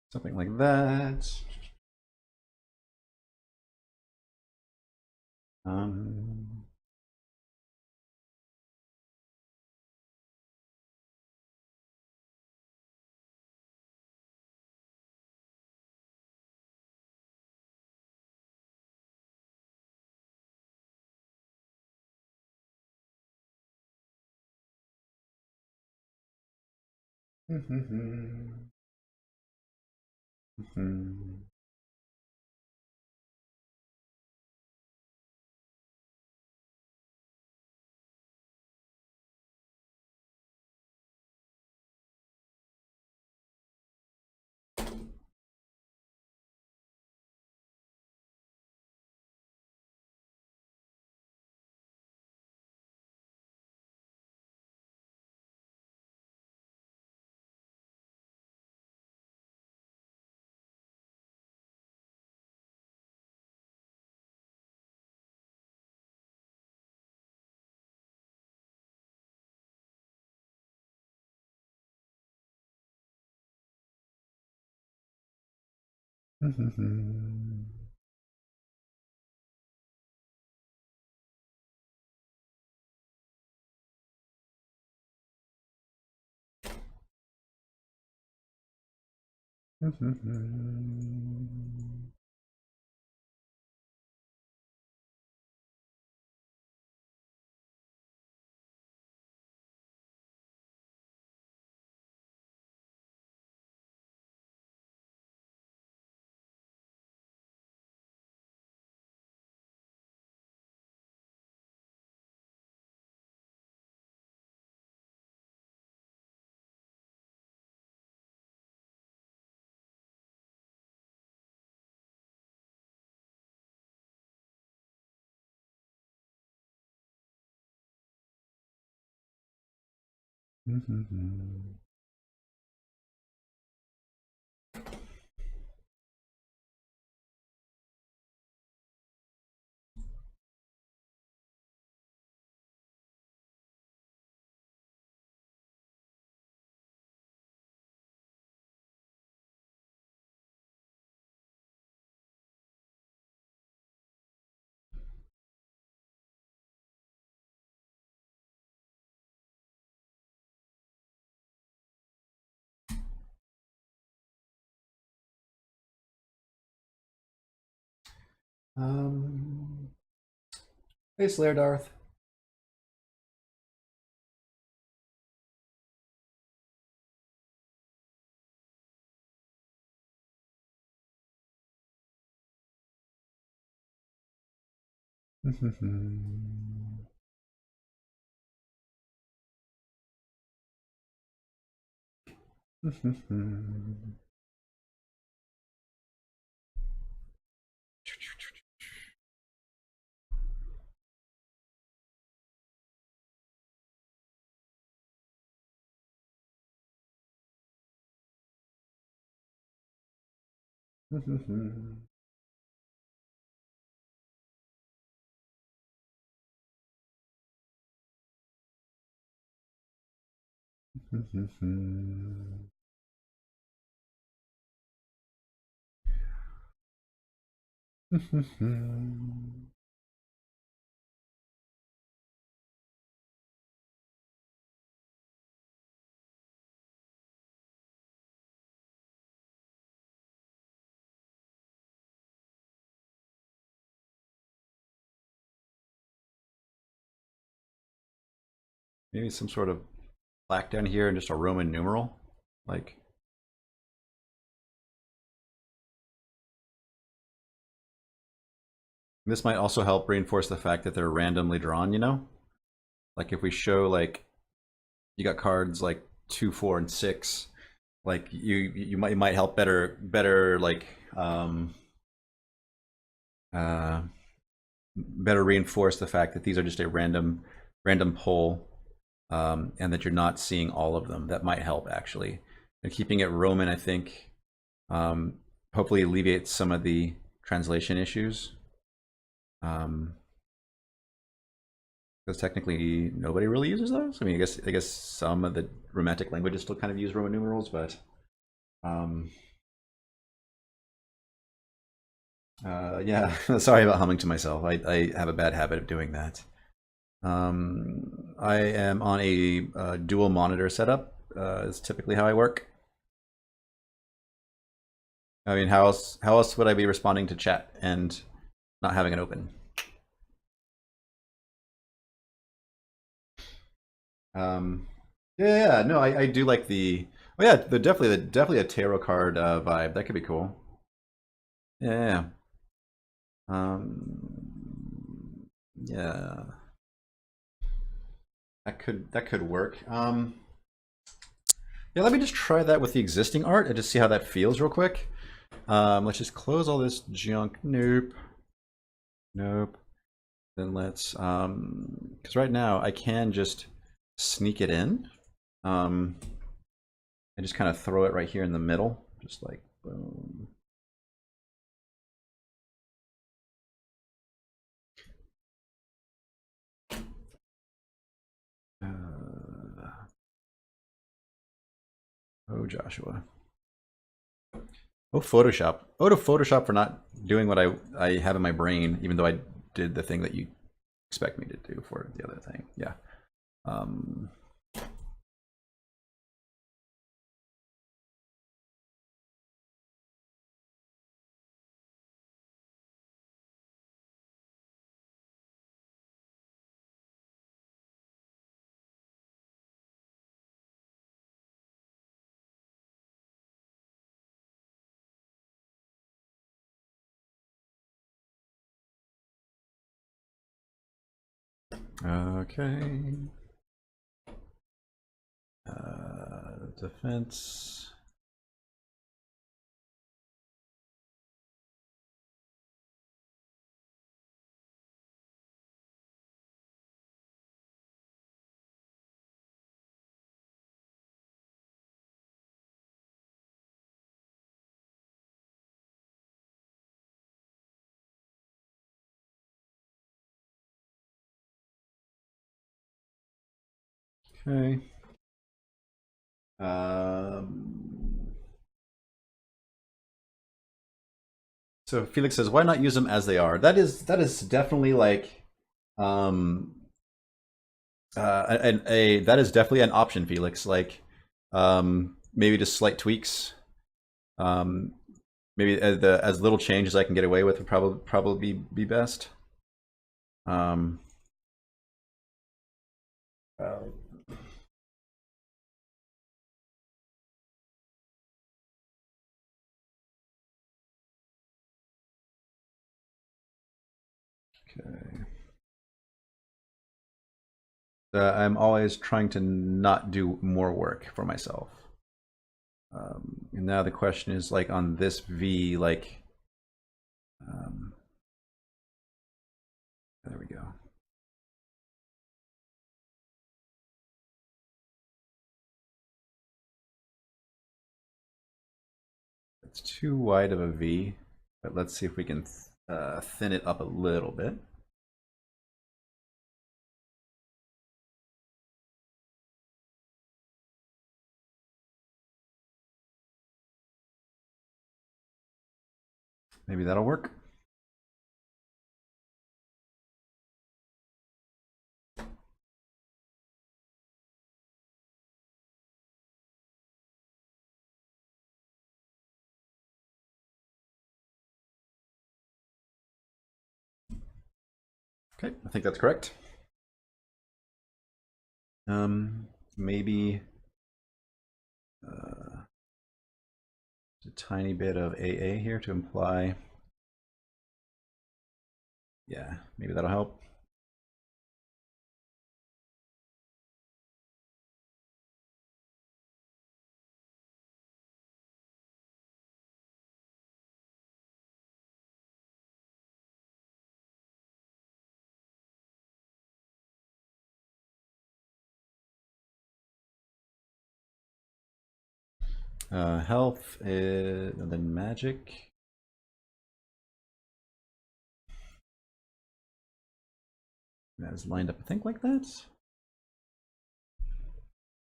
Something like that. Hey, Slayer Darth. Maybe some sort of black down here and just a Roman numeral, like. This might also help reinforce the fact that they're randomly drawn, you know? Like if we show like you got cards like 2, 4, and 6, like you might help better like better reinforce the fact that these are just a random poll, and that you're not seeing all of them. That might help actually. And keeping it Roman, I think, hopefully alleviates some of the translation issues. Because technically nobody really uses those. I mean, I guess some of the Romantic languages still kind of use Roman numerals, but yeah. Sorry about humming to myself. I have a bad habit of doing that. I am on a dual monitor setup. Is typically how I work. I mean, how else would I be responding to chat and not having it open? Yeah, no, I do like the. Oh yeah, definitely a tarot card vibe. That could be cool. Yeah. Yeah. That could work. Yeah, let me just try that with the existing art and just see how that feels real quick. Let's just close all this junk. Nope. Nope. Then let's because right now I can just sneak it in. And just kind of throw it right here in the middle, just like boom. Oh, Joshua. Oh, Photoshop. Oh, to Photoshop for not doing what I have in my brain, even though I did the thing that you expect me to do for the other thing. Yeah. Okay. Defense. Okay. So Felix says, "Why not use them as they are?" That is definitely like, um, that is definitely an option, Felix. Like, maybe just slight tweaks. Um, maybe as little change as I can get away with would probably be best. Um, uh, okay. I'm always trying to not do more work for myself. And now the question is, like, on this V, like, there we go. It's too wide of a V, but let's see if we can thin it up a little bit. Maybe that'll work. Okay, I think that's correct. Maybe a tiny bit of AA here to imply. Yeah, maybe that'll help. Health is, and then magic. That is lined up, I think, like that.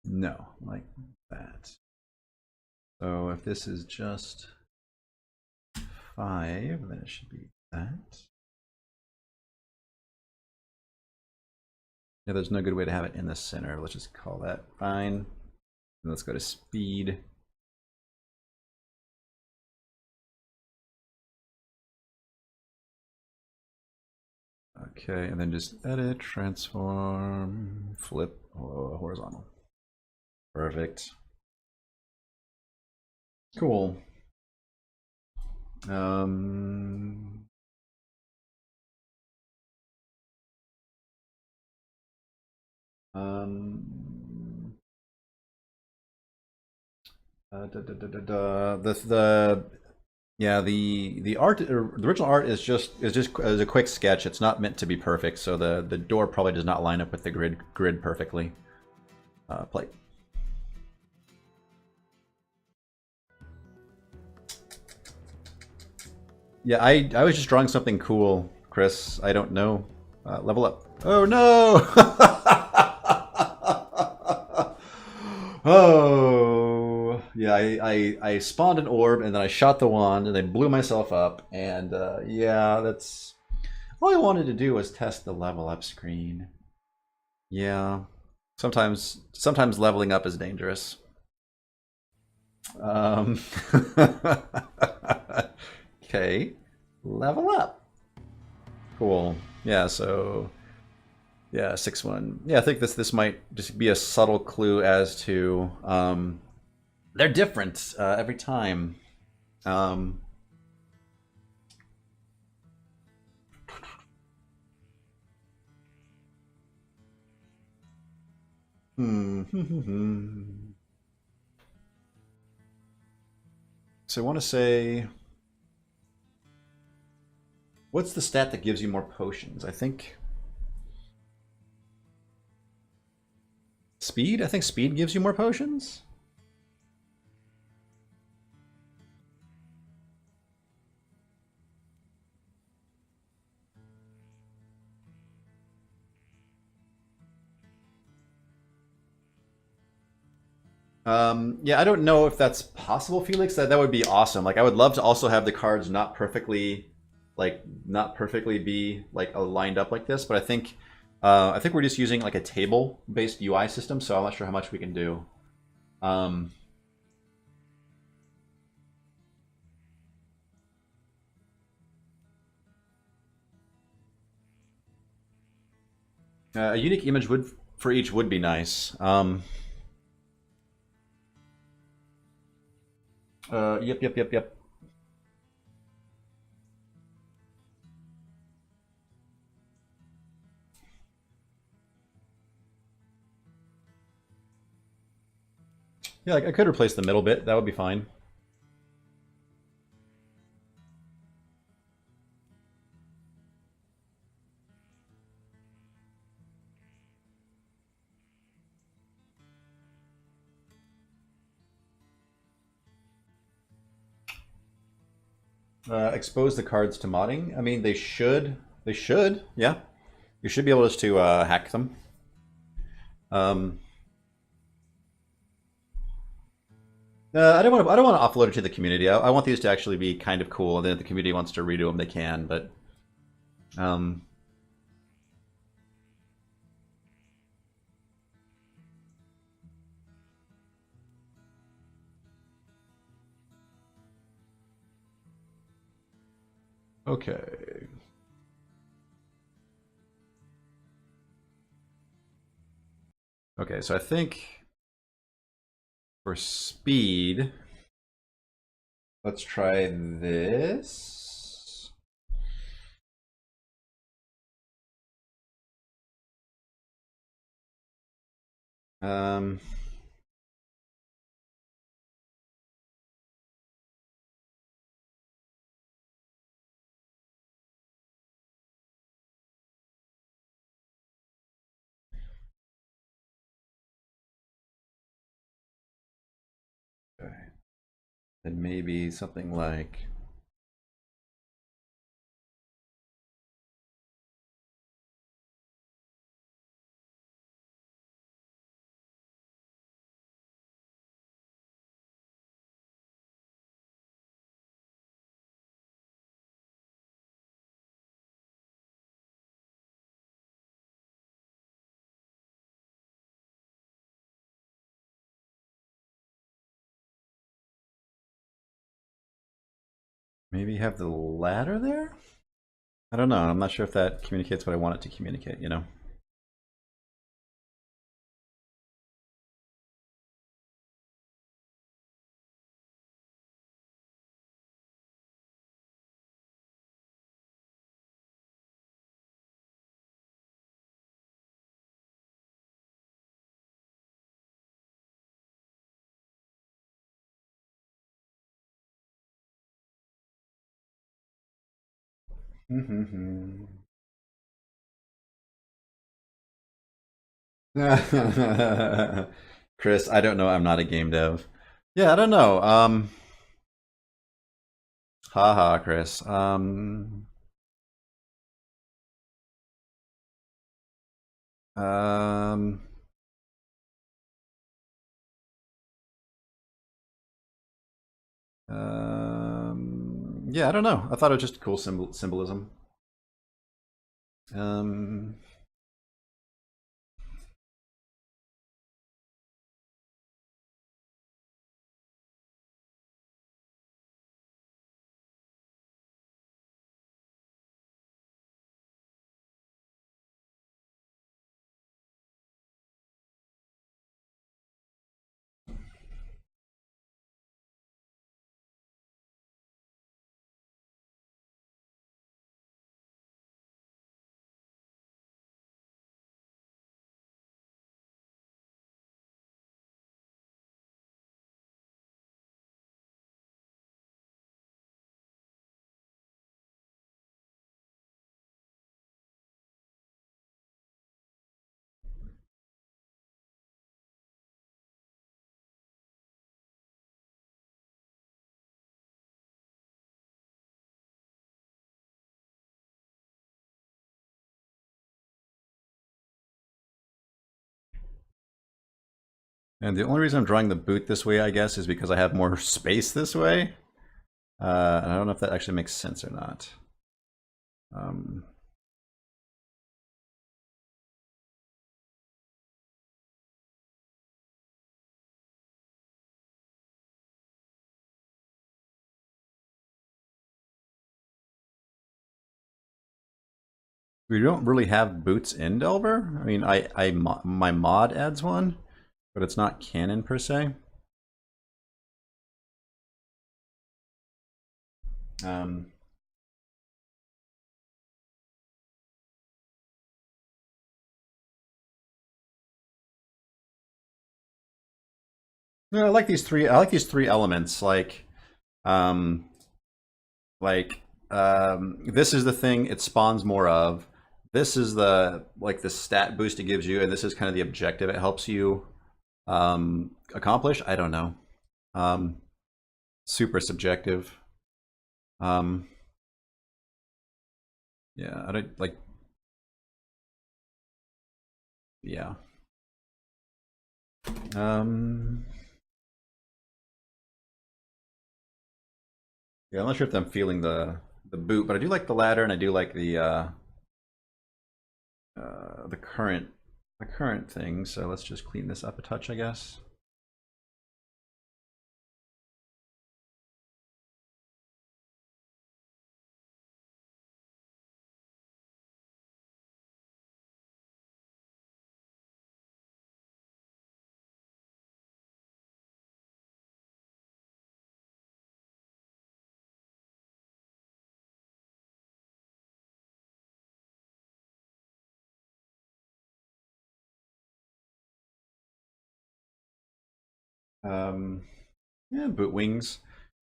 No, like that. So if this is just 5, then it should be that. Yeah, there's no good way to have it in the center. Let's just call that fine. And let's go to speed. Okay, and then just edit, transform, flip, horizontal. Perfect. Cool. Um, um, yeah, the art, the original art is just as a quick sketch. It's not meant to be perfect, so the door probably does not line up with the grid perfectly. Plate. Yeah, I was just drawing something cool, Chris. I don't know. Level up. Oh no! Oh yeah, I spawned an orb and then I shot the wand and then blew myself up and yeah, that's all I wanted to do was test the level up screen. Yeah, sometimes leveling up is dangerous. Um, okay, level up. Cool. Yeah, so yeah, 6-1. Yeah, I think this might just be a subtle clue as to they're different every time. Um, So I want to say, what's the stat that gives you more potions? I think speed. I think speed gives you more potions. Yeah, I don't know if that's possible, Felix. That would be awesome. Like, I would love to also have the cards not perfectly be like lined up like this. But I think we're just using like a table-based UI system, so I'm not sure how much we can do. Um, a unique image would for each would be nice. Yep. Yeah, I could replace the middle bit. That would be fine. Expose the cards to modding. I mean, they should. They should. Yeah, you should be able just to hack them. Um, I don't want to. I don't want to offload it to the community. I want these to actually be kind of cool. And then if the community wants to redo them, they can. But um, okay. Okay, so I think for speed, let's try this. Um, okay. Then maybe something like maybe have the ladder there? I don't know. I'm not sure if that communicates what I want it to communicate, you know? Chris, I don't know. I'm not a game dev. Yeah, I don't know. Haha, Chris. Um, yeah, I don't know. I thought it was just cool symbolism. Um, and the only reason I'm drawing the boot this way, I guess, is because I have more space this way. And I don't know if that actually makes sense or not. Um, we don't really have boots in Delver. I mean, my mod adds one, but it's not canon per se. Um, no, I like these three. I like these three elements. Um, like this is the thing it spawns more of. This is the stat boost it gives you, and this is kind of the objective it helps you accomplish. I don't know. Um, super subjective. Um, yeah, I don't like. Yeah. Um, yeah, I'm not sure if I'm feeling the boot, but I do like the ladder, and I do like the current thing. So let's just clean this up a touch, I guess. Um, yeah, boot wings.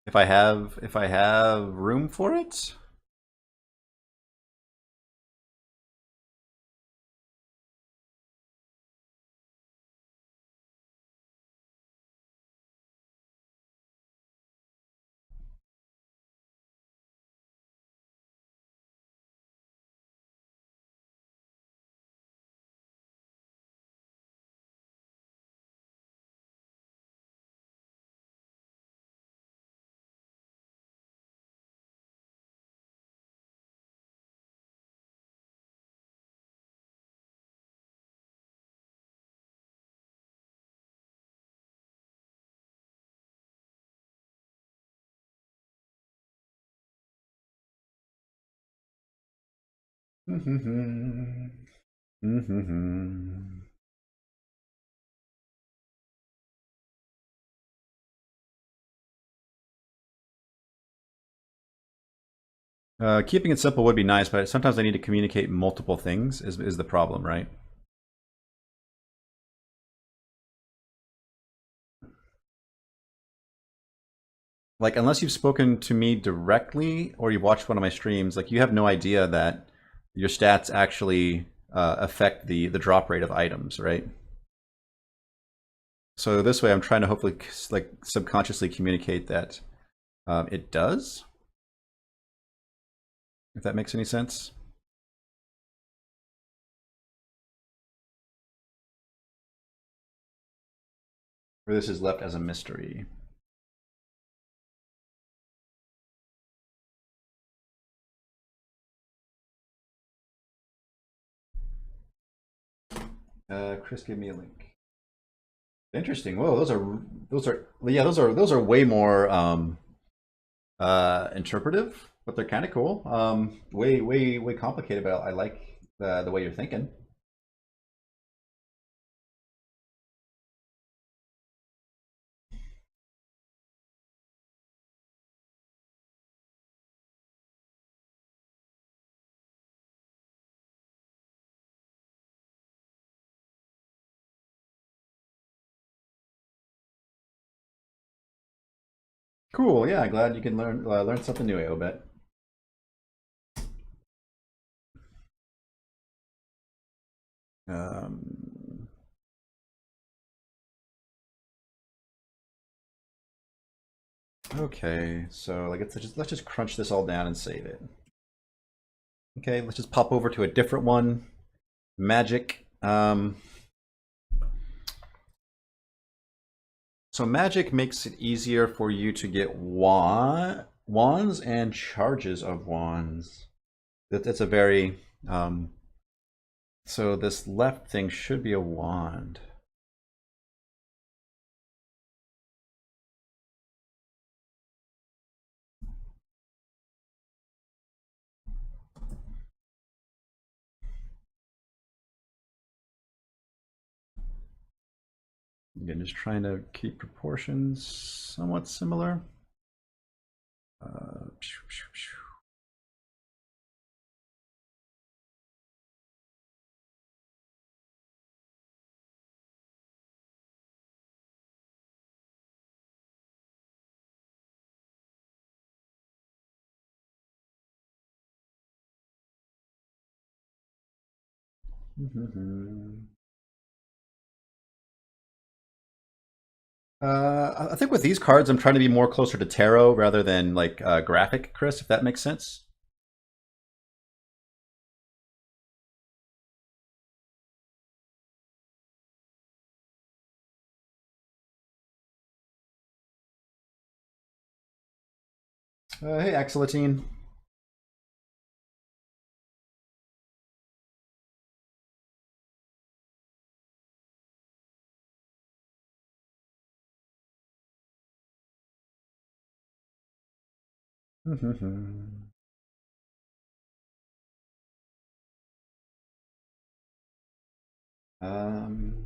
If I have room for it. Keeping it simple would be nice, but sometimes I need to communicate multiple things is the problem, right? Like, unless you've spoken to me directly or you've watched one of my streams, like you have no idea that your stats actually affect the drop rate of items, right? So this way, I'm trying to hopefully like subconsciously communicate that it does. If that makes any sense. Or this is left as a mystery. Chris, give me a link. Interesting. Whoa, those are way more interpretive, but they're kind of cool. Way complicated, but I like the way you're thinking. Cool. Yeah, glad you can learn something new, Obet. Um, okay, so like let's just crunch this all down and save it. Okay, let's just pop over to a different one. Magic. So magic makes it easier for you to get wands and charges of wands. That's a very so this left thing should be a wand. Again, just trying to keep proportions somewhat similar. Phew, phew, phew. I think with these cards, I'm trying to be more closer to tarot rather than like graphic, Chris, if that makes sense. Hey, Axelatine.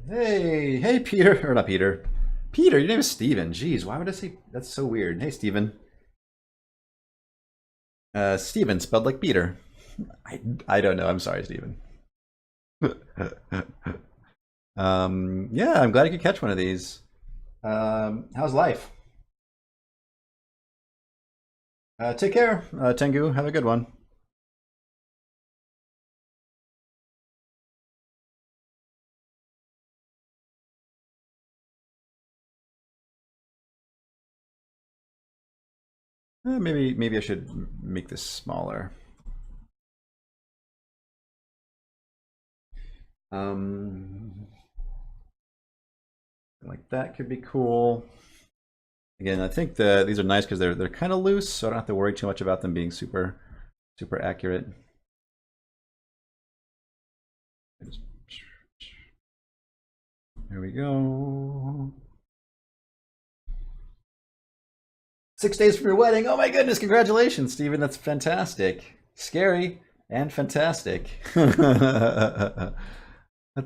Hey, Peter, or not Peter. Peter, your name is Steven. Jeez, why would I say that's so weird? Hey, Steven. Steven spelled like Peter. I don't know. I'm sorry, Steven. Yeah, I'm glad I could catch one of these. How's life? Take care, Tengu. Have a good one. Maybe I should make this smaller. Um, like that could be cool. Again, I think these are nice because they're kind of loose, so I don't have to worry too much about them being super accurate. There we go. 6 days from your wedding. Oh my goodness! Congratulations, Stephen. That's fantastic. Scary and fantastic. That's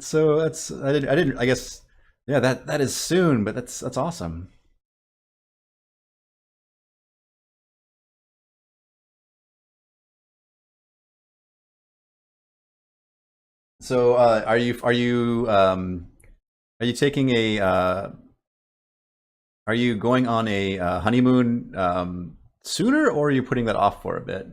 so. That's I didn't. I didn't. I guess. Yeah. That is soon, but that's awesome. So, are you taking a are you going on a honeymoon sooner, or are you putting that off for a bit?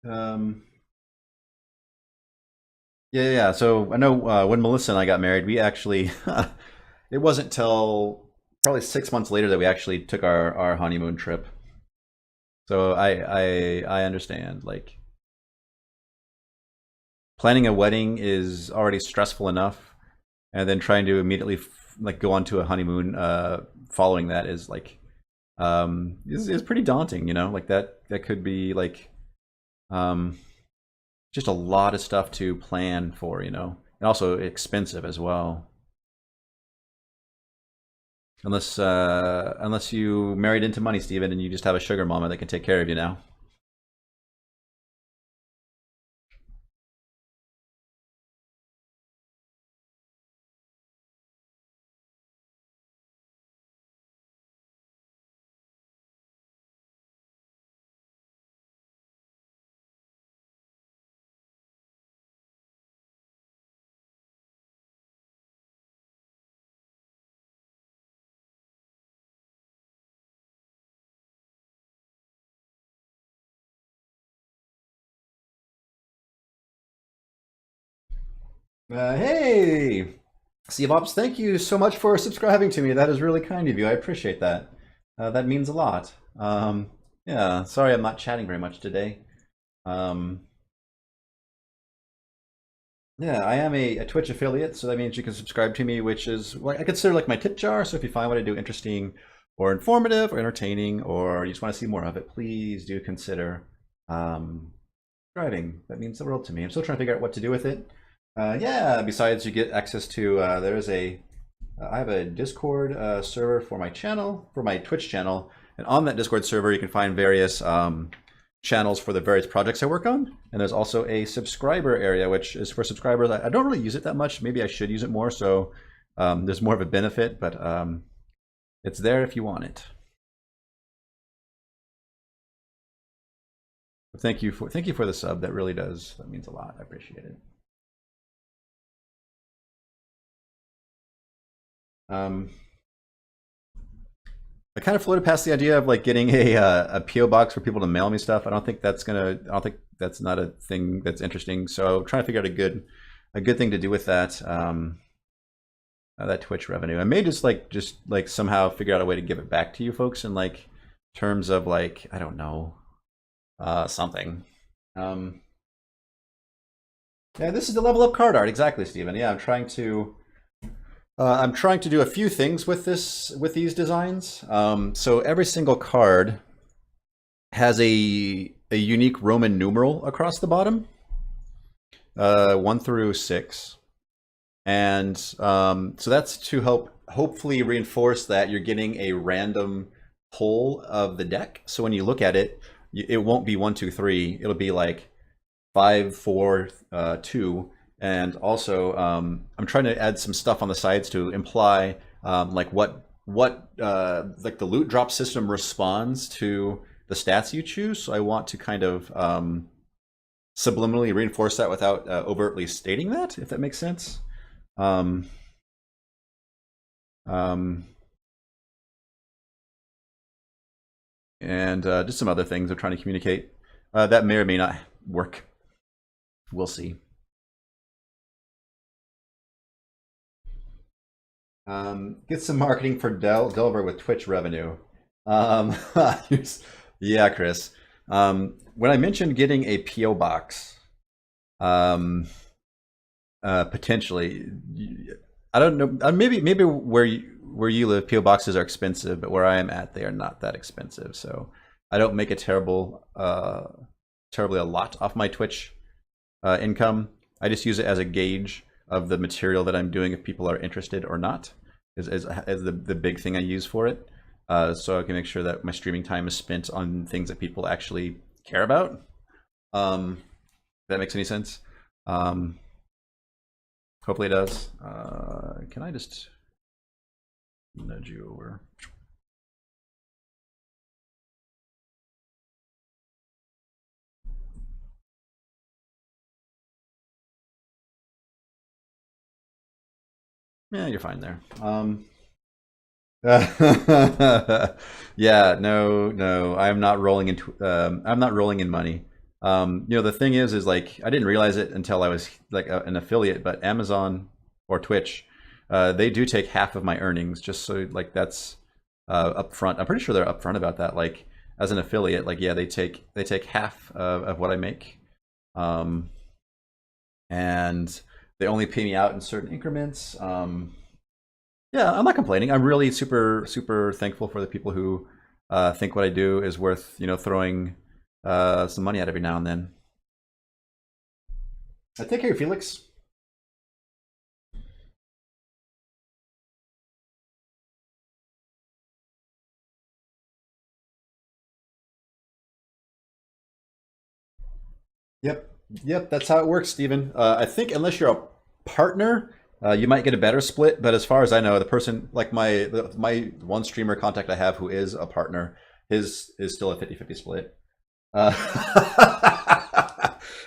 um, yeah. So I know when Melissa and I got married, we actually it wasn't till probably 6 months later that we actually took our honeymoon trip. So I understand. Like planning a wedding is already stressful enough, and then trying to immediately like go on to a honeymoon following that is like is pretty daunting. Like that could be like um, just a lot of stuff to plan for. And also expensive as well. Unless you married into money, Steven, and you just have a sugar mama that can take care of you now. Hey, Steve Ops, thank you so much for subscribing to me. That is really kind of you. I appreciate that. That means a lot. Yeah, sorry I'm not chatting very much today. Um, yeah, I am a Twitch affiliate, so that means you can subscribe to me, which is like I consider like my tip jar. So if you find what I do interesting or informative or entertaining, or you just want to see more of it, please do consider um, subscribing. That means the world to me. I'm still trying to figure out what to do with it. Yeah, besides you get access to I have a Discord server for my channel, for my Twitch channel, and on that Discord server you can find various channels for the various projects I work on. And there's also a subscriber area, which is for subscribers. I don't really use it that much. Maybe I should use it more, so there's more of a benefit, but it's there if you want it. Thank you for the sub. That really does. That means a lot. I appreciate it. Um, I kind of floated past the idea of like getting a PO box for people to mail me stuff. I don't think that's not a thing that's interesting. So trying to figure out a good thing to do with that Twitch revenue. I may just like somehow figure out a way to give it back to you folks and like terms of like, I don't know, something. Yeah, this is the level up card art, exactly, Stephen. Yeah, I'm trying to do a few things with these designs. So every single card has a unique Roman numeral across the bottom, 1 through 6, and so that's to help hopefully reinforce that you're getting a random pull of the deck. So when you look at it, it won't be 1, 2, 3. It'll be like 5, 4, 2. And also, I'm trying to add some stuff on the sides to imply like what like the loot drop system responds to the stats you choose. So I want to kind of subliminally reinforce that without overtly stating that, if that makes sense. Um, and just some other things I'm trying to communicate. That may or may not work. We'll see. Get some marketing for Delver with Twitch revenue. Yeah, Chris. When I mentioned getting a PO box, potentially, I don't know. Maybe where you live, PO boxes are expensive, but where I am at, they are not that expensive. So I don't make a terribly a lot off my Twitch income. I just use it as a gauge of the material that I'm doing if people are interested or not, is the big thing I use for it. So I can make sure that my streaming time is spent on things that people actually care about. If that makes any sense. Hopefully it does. Can I just nudge you over? Yeah, you're fine there. Yeah, no, I'm not rolling in money. The thing is like I didn't realize it until I was like an affiliate, but Amazon or Twitch, they do take half of my earnings, just so like that's upfront. I'm pretty sure they're upfront about that. Like as an affiliate, like yeah, they take half of what I make, and they only pay me out in certain increments. Yeah, I'm not complaining. I'm really super thankful for the people who think what I do is worth throwing some money at every now and then. Take care, Felix. Yep, that's how it works, Steven. I think unless you're a partner, you might get a better split. But as far as I know, the person like my one streamer contact I have who is a partner, his is still a 50-50 split.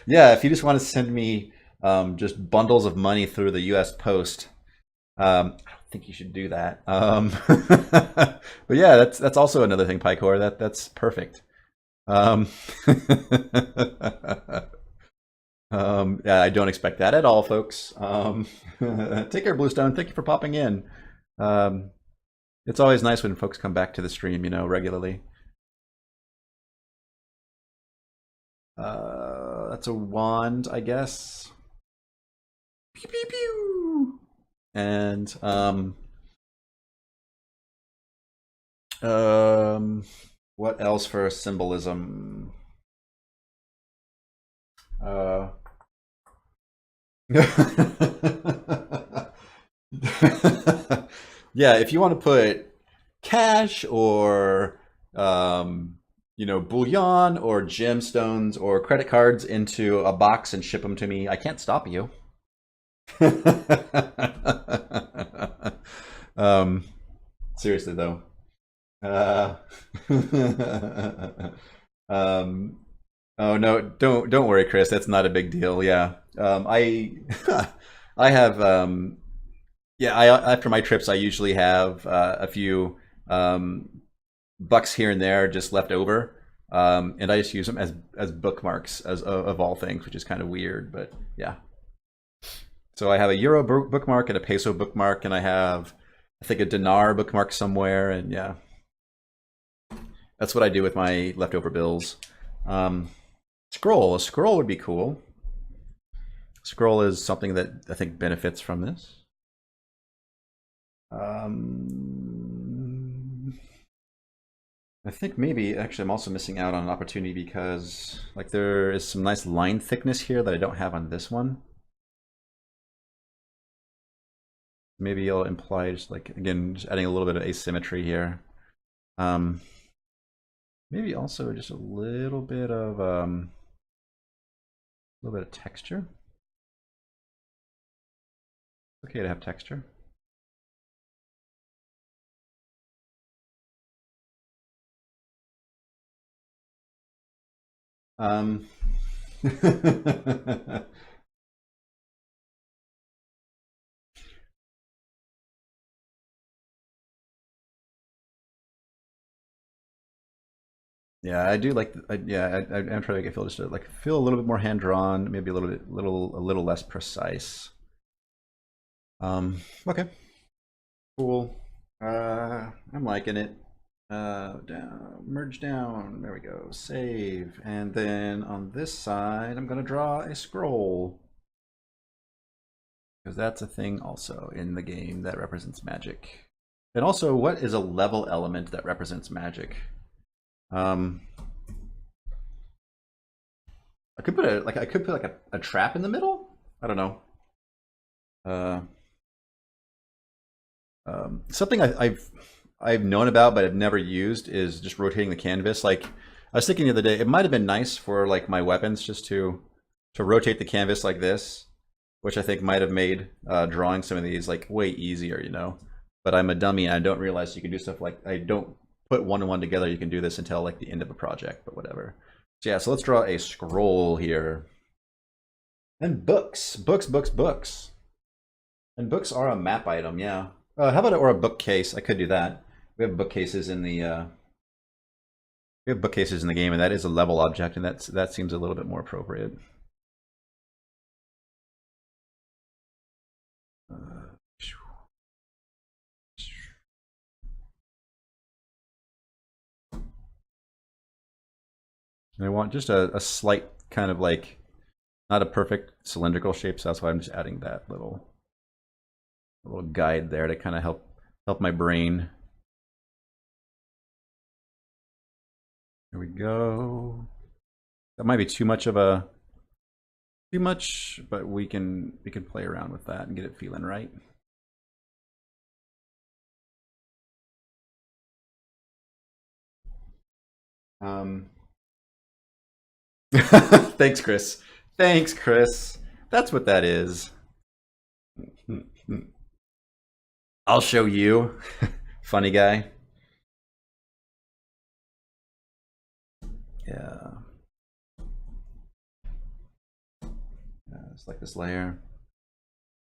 Yeah, if you just want to send me just bundles of money through the U.S. Post, I don't think you should do that. But yeah, that's also another thing, Pycor. That's perfect. Yeah, I don't expect that at all, folks. Take care, Bluestone. Thank you for popping in. It's always nice when folks come back to the stream, regularly. That's a wand, I guess. Pew pew pew. And what else for symbolism? Yeah, if you want to put cash or bullion or gemstones or credit cards into a box and ship them to me, I can't stop you. Seriously though. Oh no, don't worry, Chris. That's not a big deal. Yeah. I have yeah, after my trips I usually have a few bucks here and there just left over. And I just use them as bookmarks as of all things, which is kind of weird, but yeah. So I have a euro bookmark and a peso bookmark, and I have I think a dinar bookmark somewhere, and yeah. That's what I do with my leftover bills. A scroll would be cool. Scroll is something that I think benefits from this. I think maybe actually I'm also missing out on an opportunity because like there is some nice line thickness here that I don't have on this one. Maybe I'll imply just like, again, just adding a little bit of asymmetry here. Maybe also just a little bit of texture. Okay to have texture. Yeah, I do like. I'm trying to make it feel just like feel a little bit more hand drawn, maybe a little less precise. Okay, cool. I'm liking it. Down, merge down. There we go. Save, and then on this side, I'm gonna draw a scroll because that's a thing also in the game that represents magic. And also, what is a level element that represents magic? Um, I could put a trap in the middle. I don't know. Uh, Something I've known about but I've never used is just rotating the canvas. Like I was thinking the other day, it might have been nice for like my weapons just to rotate the canvas like this, which I think might have made drawing some of these like way easier, you know. But I'm a dummy and I don't realize you can do stuff like I don't put one and one together. You can do this until like the end of a project, but whatever. So yeah, so let's draw a scroll here. And books. And books are a map item, yeah. How about or a bookcase? I could do that. We have bookcases in the game, and that is a level object, and that seems a little bit more appropriate. And I want just a slight kind of like not a perfect cylindrical shape, so that's why I'm just adding that little guide there to kind of help my brain. There we go. That might be too much, but we can play around with that and get it feeling right. Thanks, Chris. Thanks, Chris. That's what that is. I'll show you. Funny guy. Yeah. Select this layer.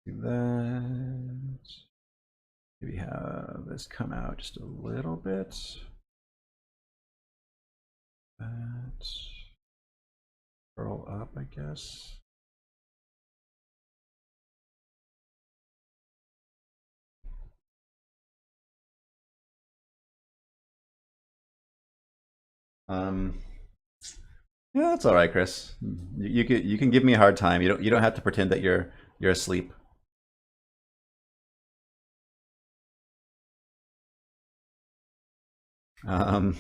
Do that. Maybe have this come out just a little bit. That. Scroll up, I guess. Yeah, that's all right, Chris. You can give me a hard time. You don't have to pretend that you're asleep. Um,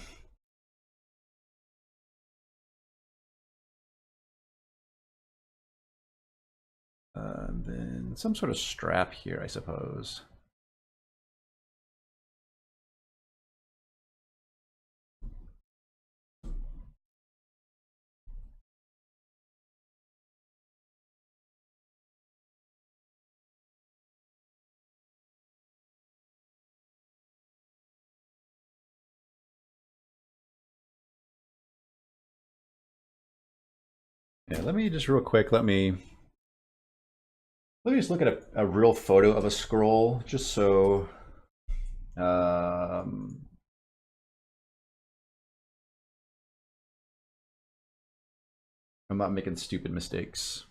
then some sort of strap here, I suppose. Yeah, let me just real quick. Let me just look at a real photo of a scroll, just so um, I'm not making stupid mistakes.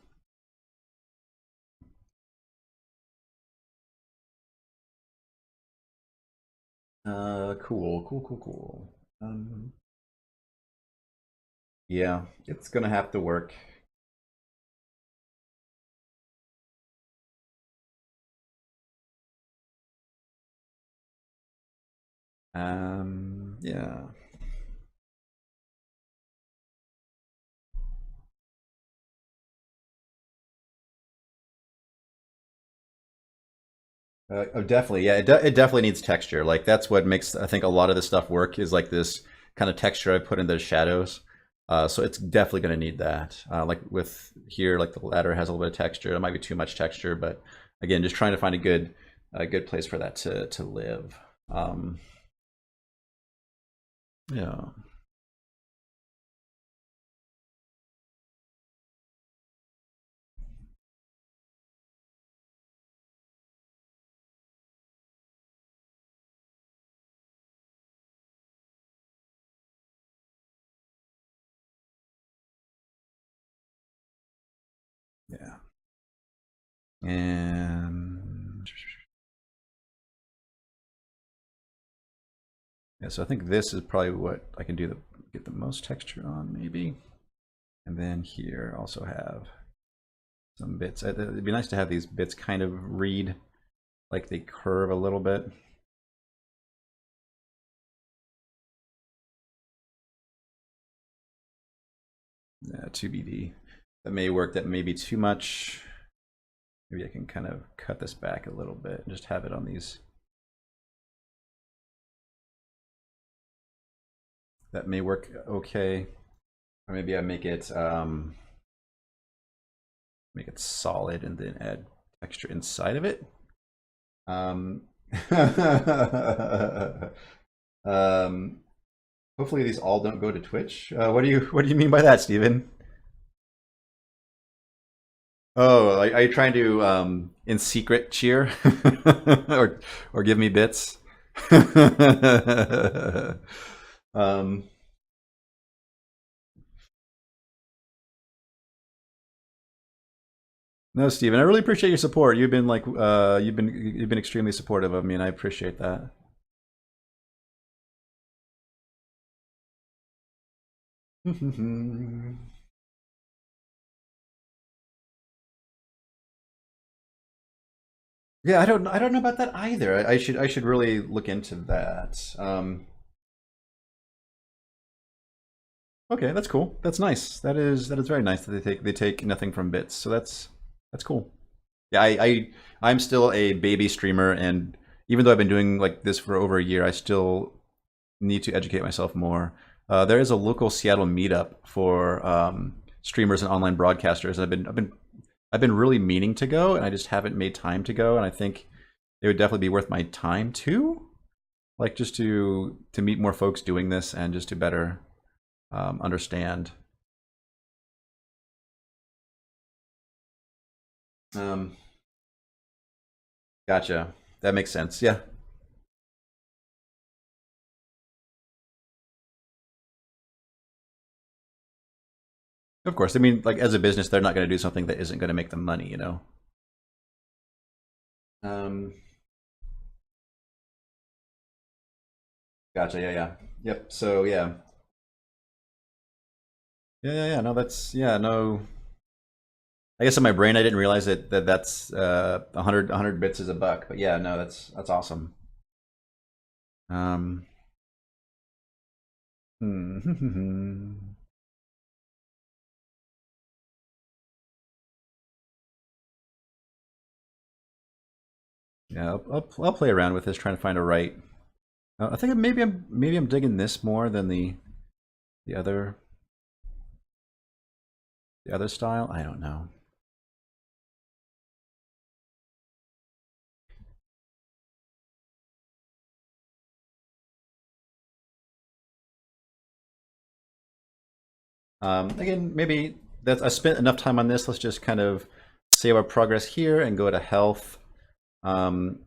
Cool. Um, yeah, it's gonna have to work. Yeah. Oh, definitely. Yeah, it definitely needs texture. Like that's what makes I think a lot of this stuff work is like this kind of texture I put in the shadows. So it's definitely going to need that. Like with here, like the ladder has a little bit of texture. It might be too much texture, but again, just trying to find a good place for that to live. Um, yeah, yeah, and yeah. So I think this is probably what I can do to get the most texture on, maybe. And then here also have some bits. It'd be nice to have these bits kind of read like they curve a little bit. Yeah, 2BD. That may work. That may be too much. Maybe I can kind of cut this back a little bit and just have it on these. That may work okay. Or maybe I make it solid and then add texture inside of it. Um, um, hopefully these all don't go to Twitch. What do you mean by that, Steven? Oh, are you trying to in secret cheer or give me bits? um, no, Steven, I really appreciate your support. You've been like you've been extremely supportive of me, and I appreciate that. Yeah, I don't know about that either. I should really look into that. Okay, that's cool. That's nice. That is very nice that they take nothing from bits. So that's cool. Yeah, I'm still a baby streamer, and even though I've been doing like this for over a year, I still need to educate myself more. There is a local Seattle meetup for streamers and online broadcasters. I've been really meaning to go, and I just haven't made time to go. And I think it would definitely be worth my time too, like just to meet more folks doing this and just to better understand. Um, gotcha. That makes sense. Yeah. Of course. I mean, like as a business, they're not going to do something that isn't going to make them money, you know. Um, gotcha. Yeah, yeah. Yep. So yeah, yeah. No, that's yeah. No, I guess in my brain I didn't realize that that's 100 bits is a buck. But yeah, no, that's awesome. Um, hmm. Yeah, I'll play around with this, trying to find a right. I think maybe I'm digging this more than the other the other style. I don't know. Again, maybe that's I spent enough time on this. Let's just kind of save our progress here and go to health.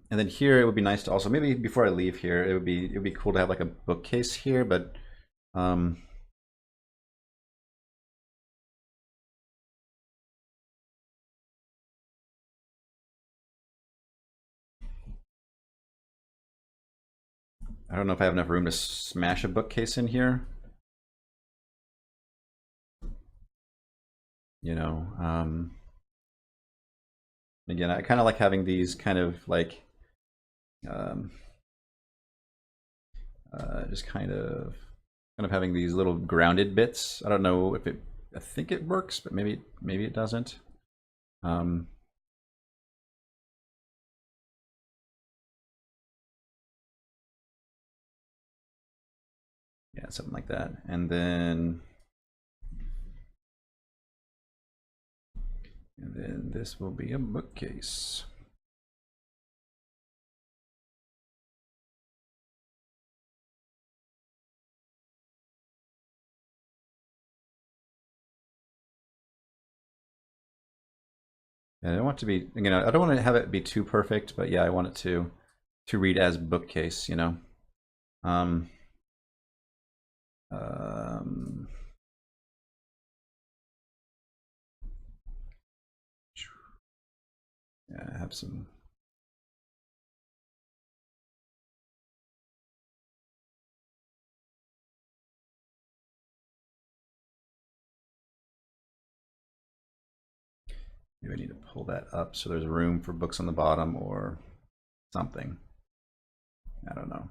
And then here it would be nice to also maybe before I leave here, it would be cool to have like a bookcase here, but um, I don't know if I have enough room to smash a bookcase in here. You know, again, I kind of like having these kind of like um, just kind of having these little grounded bits. I don't know if it. I think it works, but maybe it doesn't. Um, yeah, something like that. And then this will be a bookcase. And I don't want it to be, you know, I don't want to have it be too perfect, but yeah, I want it to read as bookcase, you know. Um, um, yeah, I have some. Maybe I need to pull that up so there's room for books on the bottom or something. I don't know.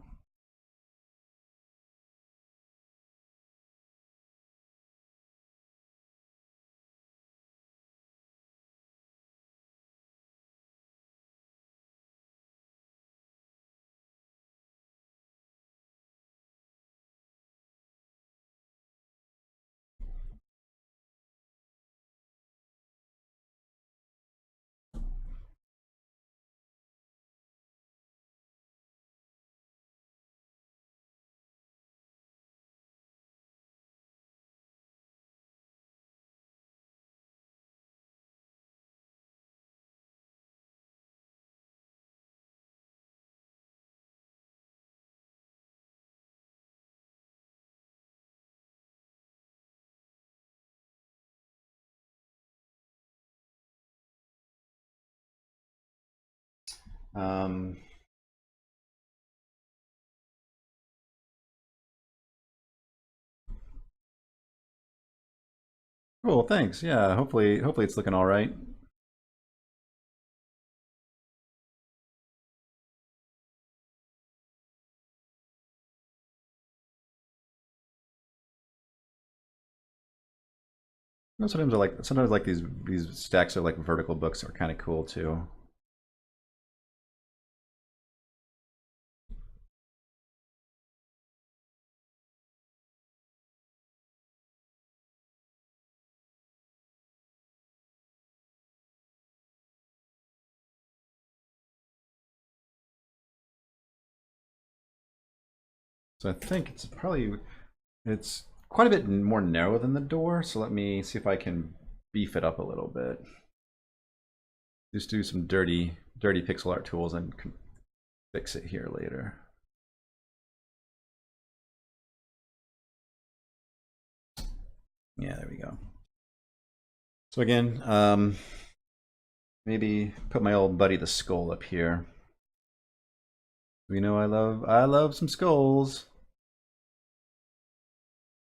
Um, cool, thanks. Yeah, hopefully it's looking all right. You know, sometimes like these stacks of like vertical books are kind of cool too. So I think it's quite a bit more narrow than the door. So let me see if I can beef it up a little bit. Just do some dirty pixel art tools and can fix it here later. Yeah, there we go. So again, maybe put my old buddy the skull up here. We know I love some skulls.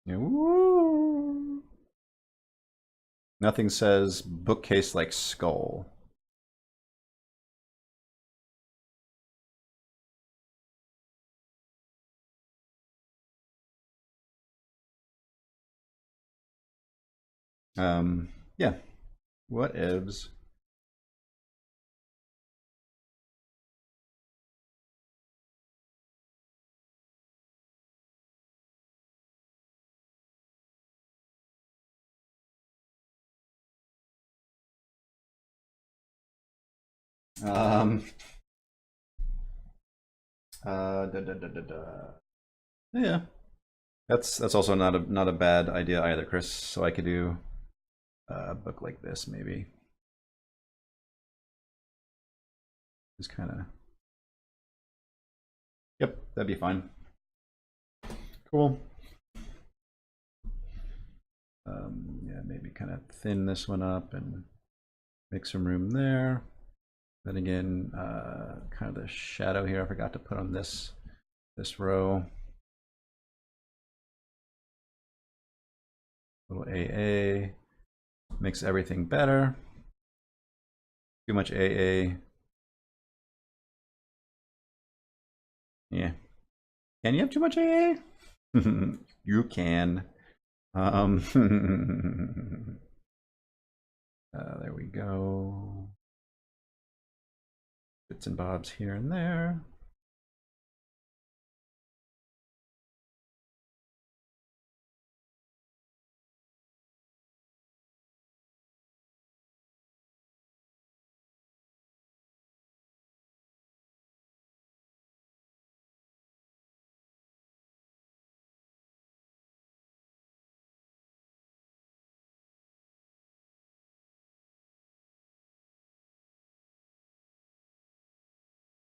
Yeah, woo. Nothing says bookcase like skull. Yeah. What ifs? Um, da, da, da, da, da. Yeah, that's also not a bad idea either, Chris. So I could do a book like this maybe. Just kind of. Yep, that'd be fine. Cool. Yeah, maybe kind of thin this one up and make some room there. Then again, kind of the shadow here I forgot to put on this this row. Little AA makes everything better. Too much AA. Yeah. Can you have too much AA? You can. There we go. Bits and bobs here and there.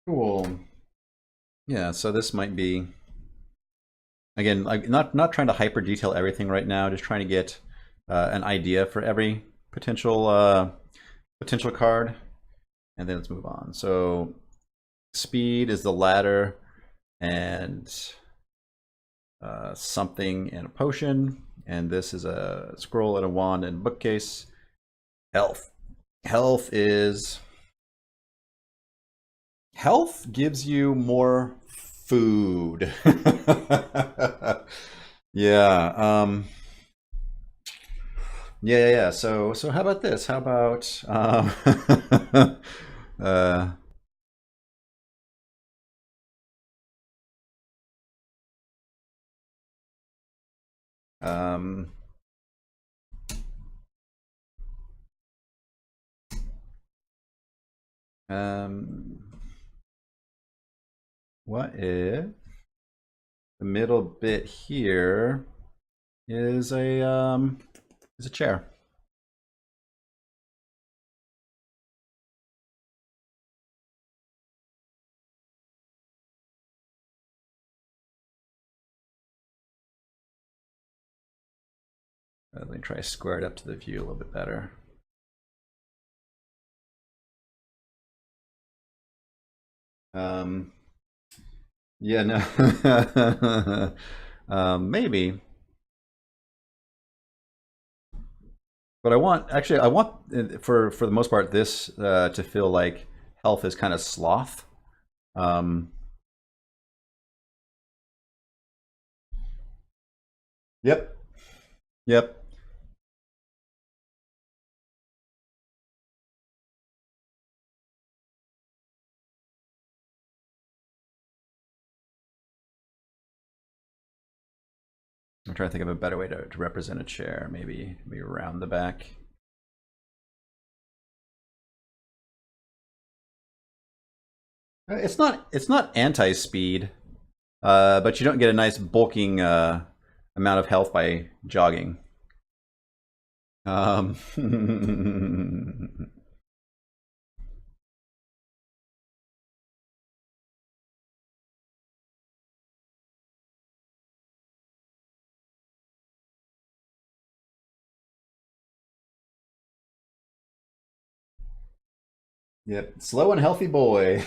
Cool. Yeah, so this might be, again, like not trying to hyper detail everything right now, just trying to get an idea for every potential card, and then let's move on. So speed is the ladder, and something and a potion, and this is a scroll and a wand and bookcase. Health. Health gives you more food. Yeah. Yeah. So how about this? How about uh, um, um, what if the middle bit here is a chair? Let me try to square it up to the view a little bit better. Yeah, no. Maybe. But I want for the most part this to feel like health is kind of sloth. Um, yep. Yep. I'm trying to think of a better way to represent a chair. Maybe around the back. It's not anti-speed, but you don't get a nice bulking amount of health by jogging. Yep, slow and healthy boy.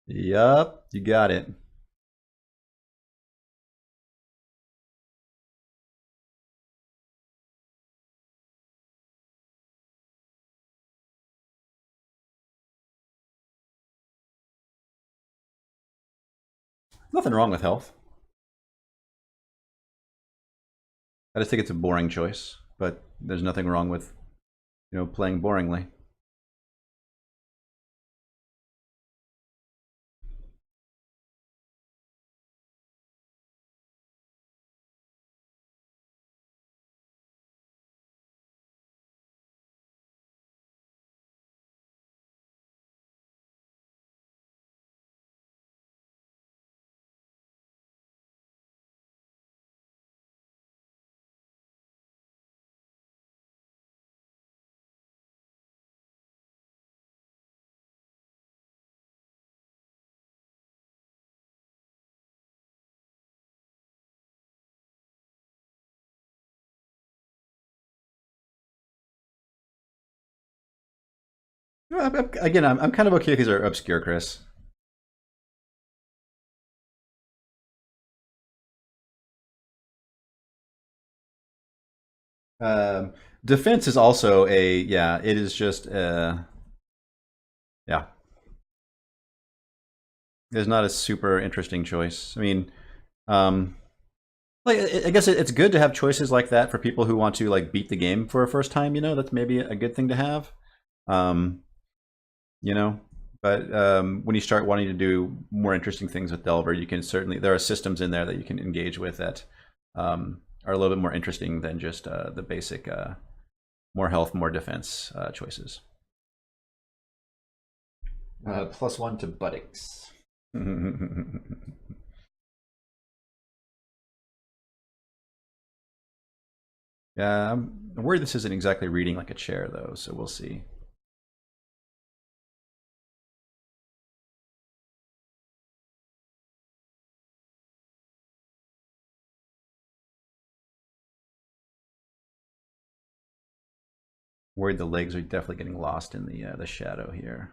Yup, you got it. Nothing wrong with health. I just think it's a boring choice, but there's nothing wrong with, playing boringly. Again, I'm kind of okay if these are obscure, Chris. Defense is also yeah, it is just yeah, it's not a super interesting choice. I mean, um, like I guess it's good to have choices like that for people who want to like beat the game for a first time. You know, that's maybe a good thing to have. Um, you know, but when you start wanting to do more interesting things with Delver, you can certainly there are systems in there that you can engage with that are a little bit more interesting than just the basic more health, more defense choices. +1 to buttocks. Yeah, I'm worried this isn't exactly reading like a chair though, so we'll see. Worried the legs are definitely getting lost in the shadow here.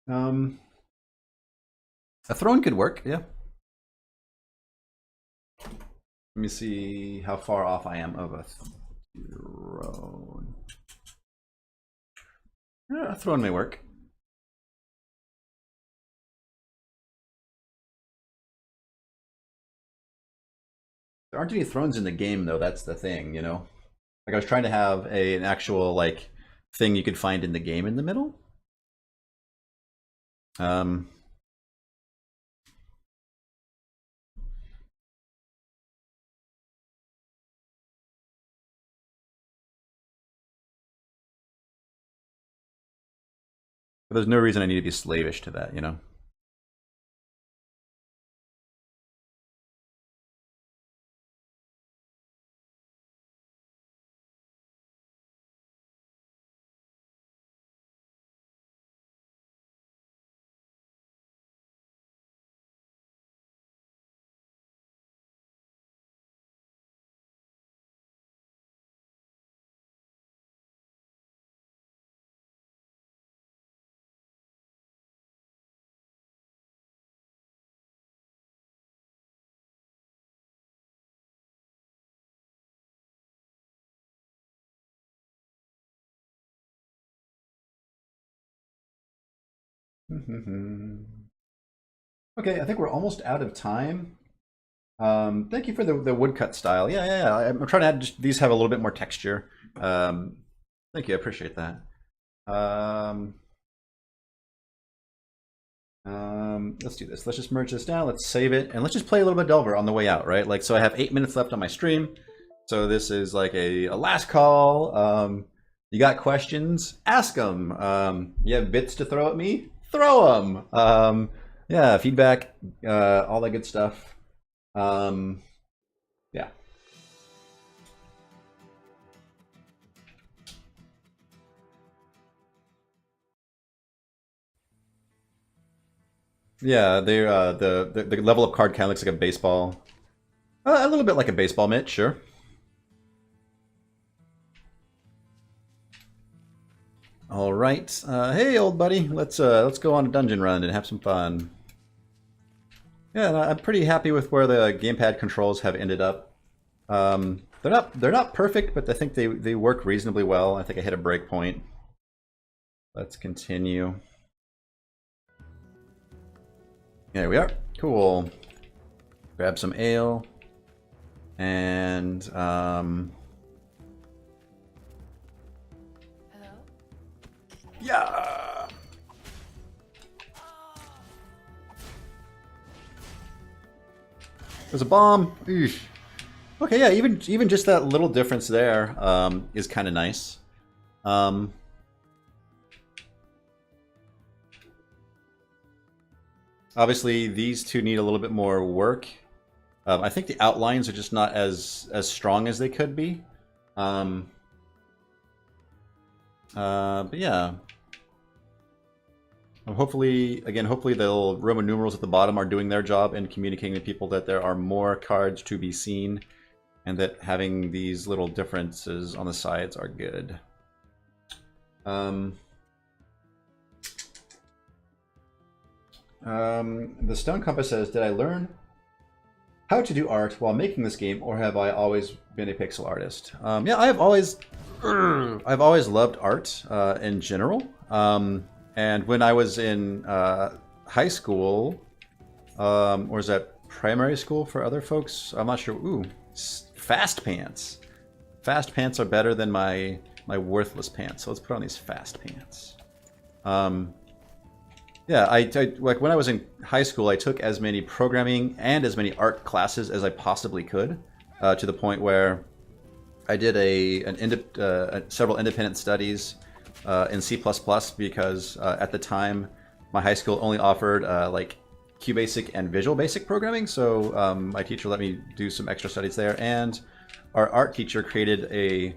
Um, a throne could work, yeah. Let me see how far off I am of a throne. Yeah, a throne may work. There aren't any thrones in the game though. That's the thing, you know. Like I was trying to have an actual like thing you could find in the game in the middle. Um, but there's no reason I need to be slavish to that, you know. Okay, I think we're almost out of time. Thank you for the woodcut style. Yeah, yeah, yeah. I'm trying to add just, these have a little bit more texture. Thank you, I appreciate that. Um, let's do this. Let's just merge this down. Let's save it, and let's just play a little bit Delver on the way out, right? Like, so I have 8 minutes left on my stream. So this is like a last call. You got questions? Ask them. You have bits to throw at me? Throw them. Yeah, feedback, all that good stuff. Yeah. Yeah, they're the level up card kind of looks like a baseball, a little bit like a baseball mitt, sure. All right, hey old buddy, let's go on a dungeon run and have some fun. Yeah, and I'm pretty happy with where the gamepad controls have ended up. They're not perfect, but I think they work reasonably well. I think I hit a break point. Let's continue. There we are. Cool. Grab some ale. And yeah. There's a bomb. Eesh. Okay, yeah, even just that little difference there is kind of nice. Obviously, these two need a little bit more work. I think the outlines are just not as strong as they could be. But yeah. Hopefully the Roman numerals at the bottom are doing their job in communicating to people that there are more cards to be seen and that having these little differences on the sides are good. The Stone Compass says, did I learn how to do art while making this game, or have I always been a pixel artist? Yeah, I've always loved art in general. And when I was in high school, or was that primary school for other folks? I'm not sure. Ooh, fast pants. Fast pants are better than my worthless pants. So let's put on these fast pants. Yeah, I like when I was in high school, I took as many programming and as many art classes as I possibly could, to the point where I did several independent studies in C++ because at the time my high school only offered like QBasic and Visual Basic programming. So my teacher let me do some extra studies there, and our art teacher created a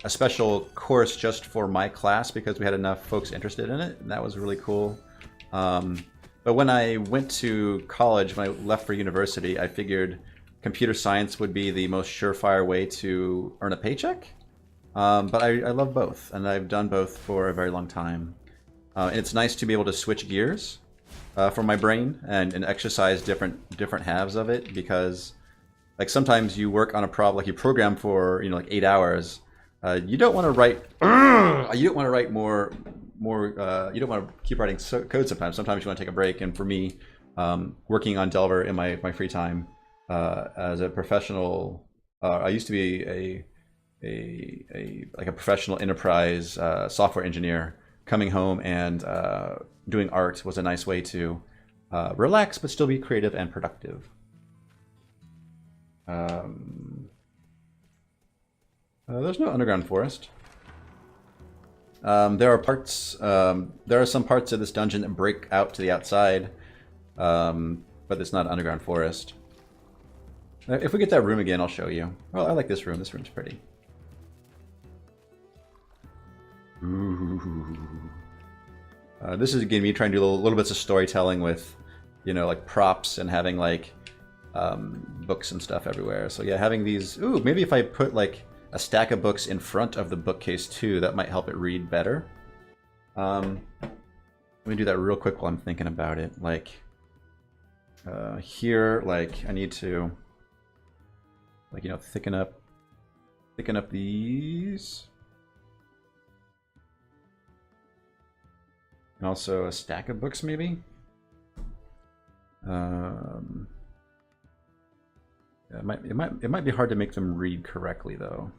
special course just for my class because we had enough folks interested in it, and that was really cool. But when I went to college, when I left for university, I figured computer science would be the most surefire way to earn a paycheck. But I love both, and I've done both for a very long time. And it's nice to be able to switch gears for my brain and exercise different halves of it, because like sometimes you work on a problem, like you program for like 8 hours. You don't want to write. You don't want to write more. You don't want to keep writing code. Sometimes you want to take a break. And for me, working on Delver in my free time as a professional, I used to be a professional enterprise software engineer. Coming home and doing art was a nice way to relax but still be creative and productive. There's no underground forest. There are parts. There are some parts of this dungeon that break out to the outside, but it's not an underground forest. If we get that room again, I'll show you. Well, I like this room. This room's pretty. Ooh. This is again me trying to do little bits of storytelling with, like props and having like books and stuff everywhere. So yeah, having these. Ooh, maybe if I put like a stack of books in front of the bookcase too, that might help it read better. Let me do that real quick while I'm thinking about it. Like here, like I need to, like thicken up these. And also a stack of books, maybe. It might be hard to make them read correctly, though.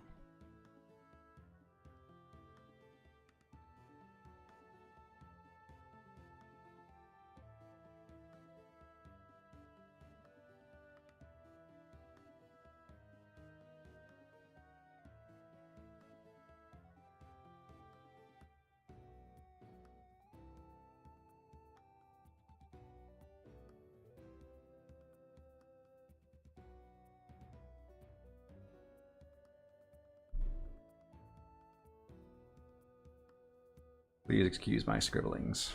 Please excuse my scribblings.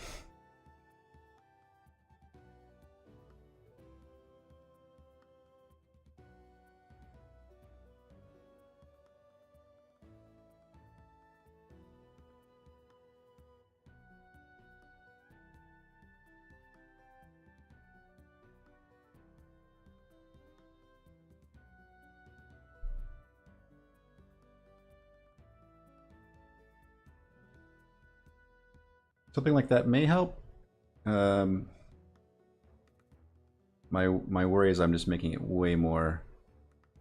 Something like that may help. My worry is I'm just making it way more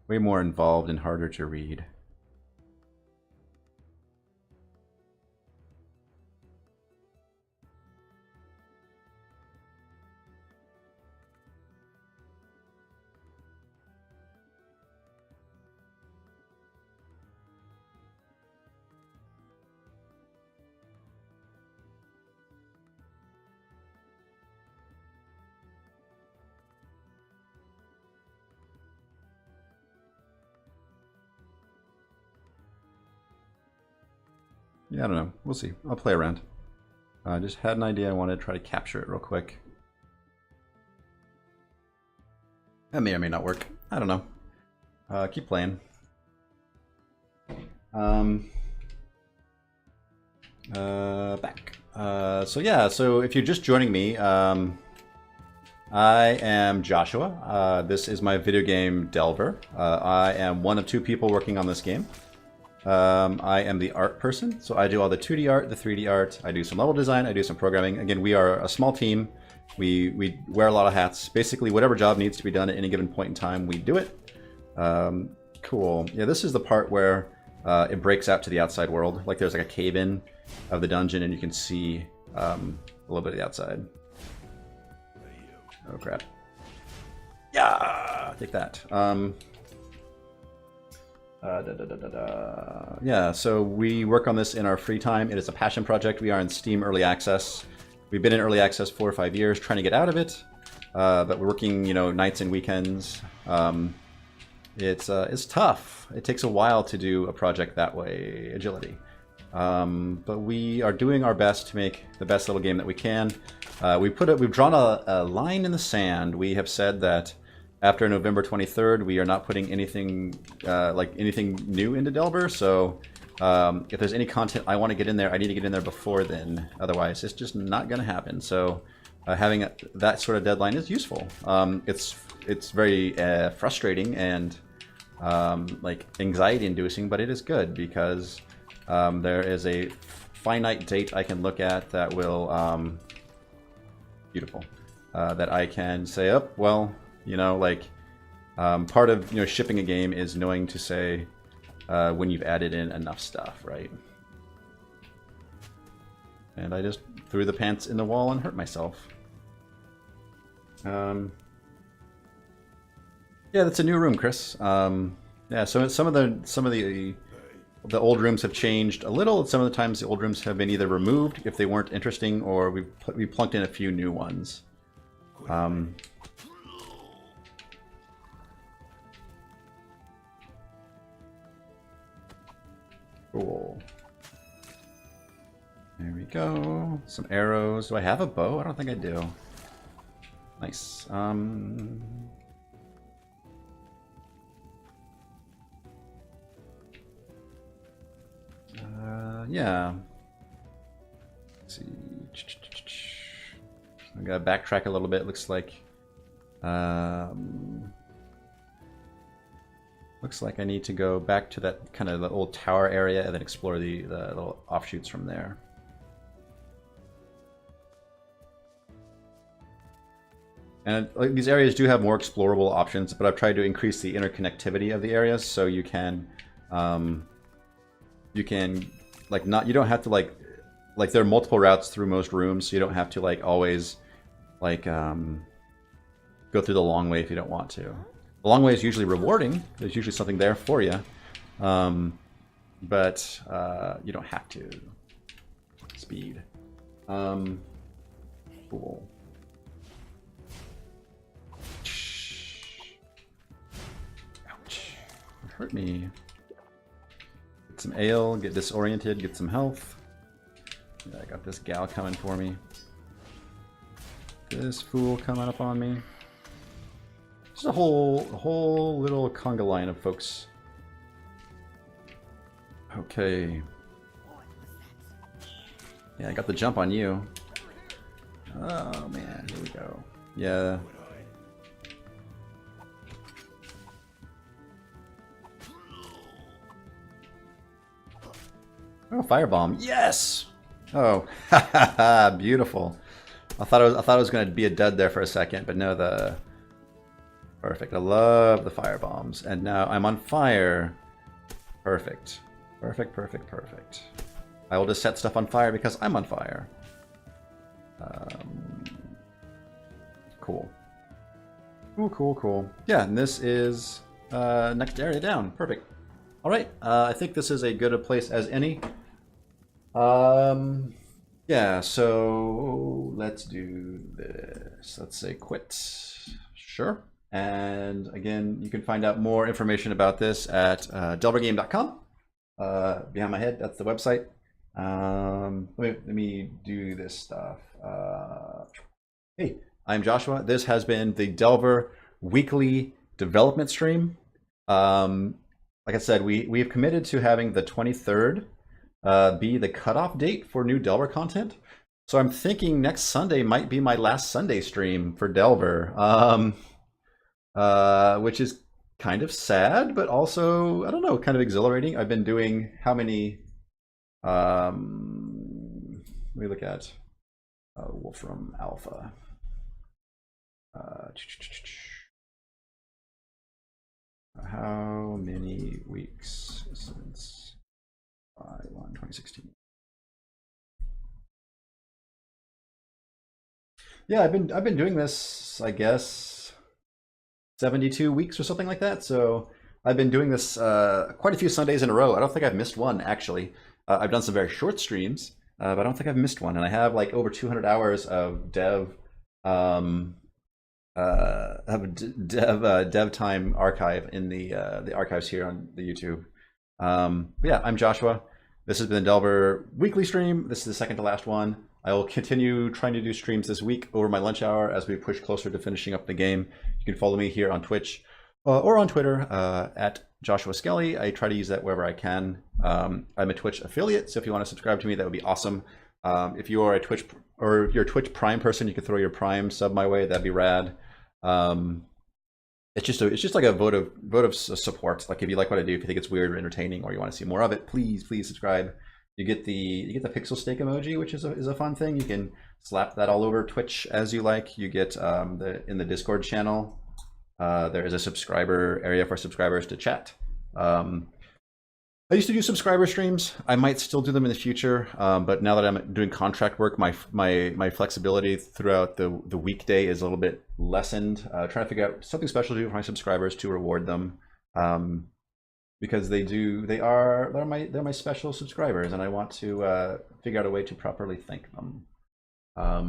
involved and harder to read. Yeah, I don't know. We'll see. I'll play around. I just had an idea. I wanted to try to capture it real quick. That may or may not work. I don't know. Keep playing. Back. So yeah, so if you're just joining me, I am Joshua. This is my video game Delver. I am one of two people working on this game. I am the art person, so I do all the 2D art, the 3D art. I do some level design, I do some programming. Again, we are a small team. We wear a lot of hats. Basically, whatever job needs to be done at any given point in time, we do it. Cool. Yeah, this is the part where it breaks out to the outside world. Like there's like a cave-in of the dungeon, and you can see a little bit of the outside. Oh crap! Yeah, take that. Yeah, so we work on this in our free time. It is a passion project. We are in Steam Early Access. We've been in Early Access 4 or 5 years, trying to get out of it, but we're working, you know, nights and weekends. It's tough. It takes a while to do a project that way, Agility. But we are doing our best to make the best little game that we can. We've drawn a line in the sand. We have said that after November 23rd, we are not putting anything anything new into Delver. So if there's any content I want to get in there, I need to get in there before then. Otherwise, it's just not going to happen. So having that sort of deadline is useful. It's very frustrating and like anxiety-inducing, but it is good because there is a finite date I can look at that will beautiful that I can say, oh well, you know, like part of, you know, shipping a game is knowing to say when you've added in enough stuff, right? And I just threw the pants in the wall and hurt myself. Yeah, that's a new room, Chris. Yeah, so some of the old rooms have changed a little. Some of the times the old rooms have been either removed if they weren't interesting, or we plunked in a few new ones. Cool. There we go. Some arrows. Do I have a bow? I don't think I do. Nice. Yeah. Let's see. I gotta backtrack a little bit. Looks like I need to go back to that kind of the old tower area and then explore the little offshoots from there. And like, these areas do have more explorable options, but I've tried to increase the interconnectivity of the areas so you can like you don't have to like there are multiple routes through most rooms, so you don't have to like always like go through the long way if you don't want to. The long way is usually rewarding. There's usually something there for you, but you don't have to. Speed. Cool. Ouch. It hurt me. Get some ale, get disoriented, get some health. Yeah, I got this gal coming for me. This fool coming up on me. Just a whole little conga line of folks. Okay. Yeah, I got the jump on you. Oh man, here we go. Yeah. Oh, firebomb. Yes. Oh, beautiful. I thought it was going to be a dud there for a second, but no, the perfect. I love the fire bombs, and now I'm on fire. Perfect. Perfect, perfect, perfect. I will just set stuff on fire because I'm on fire. Cool. Cool, cool. Yeah, and this is next area down. Perfect. All right. I think this is as good a place as any. Yeah, so let's do this. Let's say quit. Sure. And again, you can find out more information about this at delvergame.com. Behind my head, that's the website. Let me do this stuff. Hey, I'm Joshua. This has been the Delver weekly development stream. Like I said, we have committed to having the 23rd be the cutoff date for new Delver content. So I'm thinking next Sunday might be my last Sunday stream for Delver, which is kind of sad, but also, I don't know, kind of exhilarating. I've been doing how many? Let me look at Wolfram Alpha. How many weeks since 2016? Yeah, I've been doing this, I guess, 72 weeks or something like that. So I've been doing this quite a few Sundays in a row. I don't think I've missed one actually. I've done some very short streams, but I don't think I've missed one. And I have like over 200 hours of dev dev time archive in the archives here on the YouTube. But yeah, I'm Joshua. This has been the Delver weekly stream. This is the second to last one. I will continue trying to do streams this week over my lunch hour as we push closer to finishing up the game. You can follow me here on Twitch or on Twitter at Joshua Skelly. I try to use that wherever I can. I'm a Twitch affiliate, so if you want to subscribe to me, that would be awesome. If you are a Twitch or if you're a Twitch Prime person, you can throw your Prime sub my way. That'd be rad. It's just like a vote of support. Like if you like what I do, if you think it's weird or entertaining, or you want to see more of it, please subscribe. You get the pixel steak emoji, which is a fun thing. You can slap that all over Twitch as you like. You get in the Discord channel. There is a subscriber area for subscribers to chat. I used to do subscriber streams. I might still do them in the future, but now that I'm doing contract work, my flexibility throughout the weekday is a little bit lessened. Trying to figure out something special to do for my subscribers to reward them, because they're my special subscribers, and I want to figure out a way to properly thank them. But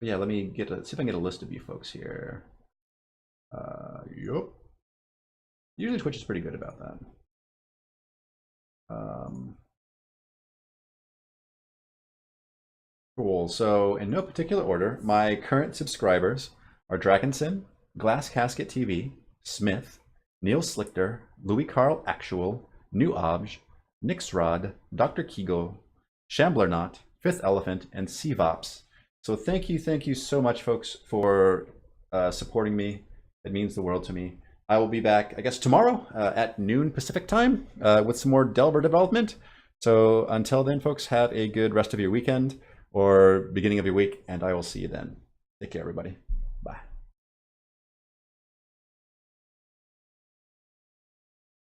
yeah, let me see if I can get a list of you folks here. Yup. Usually Twitch is pretty good about that. Cool. So in no particular order, my current subscribers are Dragonson, Glass Casket TV, Smith, Neil Slichter, Louis Carl Actual, New Obj, Nixrod, Dr. Kegel, Shamblernaut, Fifth Elephant, and Cvops. So thank you so much, folks, for supporting me. It means the world to me. I will be back, I guess, tomorrow at noon Pacific time with some more Delver development. So until then, folks, have a good rest of your weekend or beginning of your week, and I will see you then. Take care, everybody. Bye.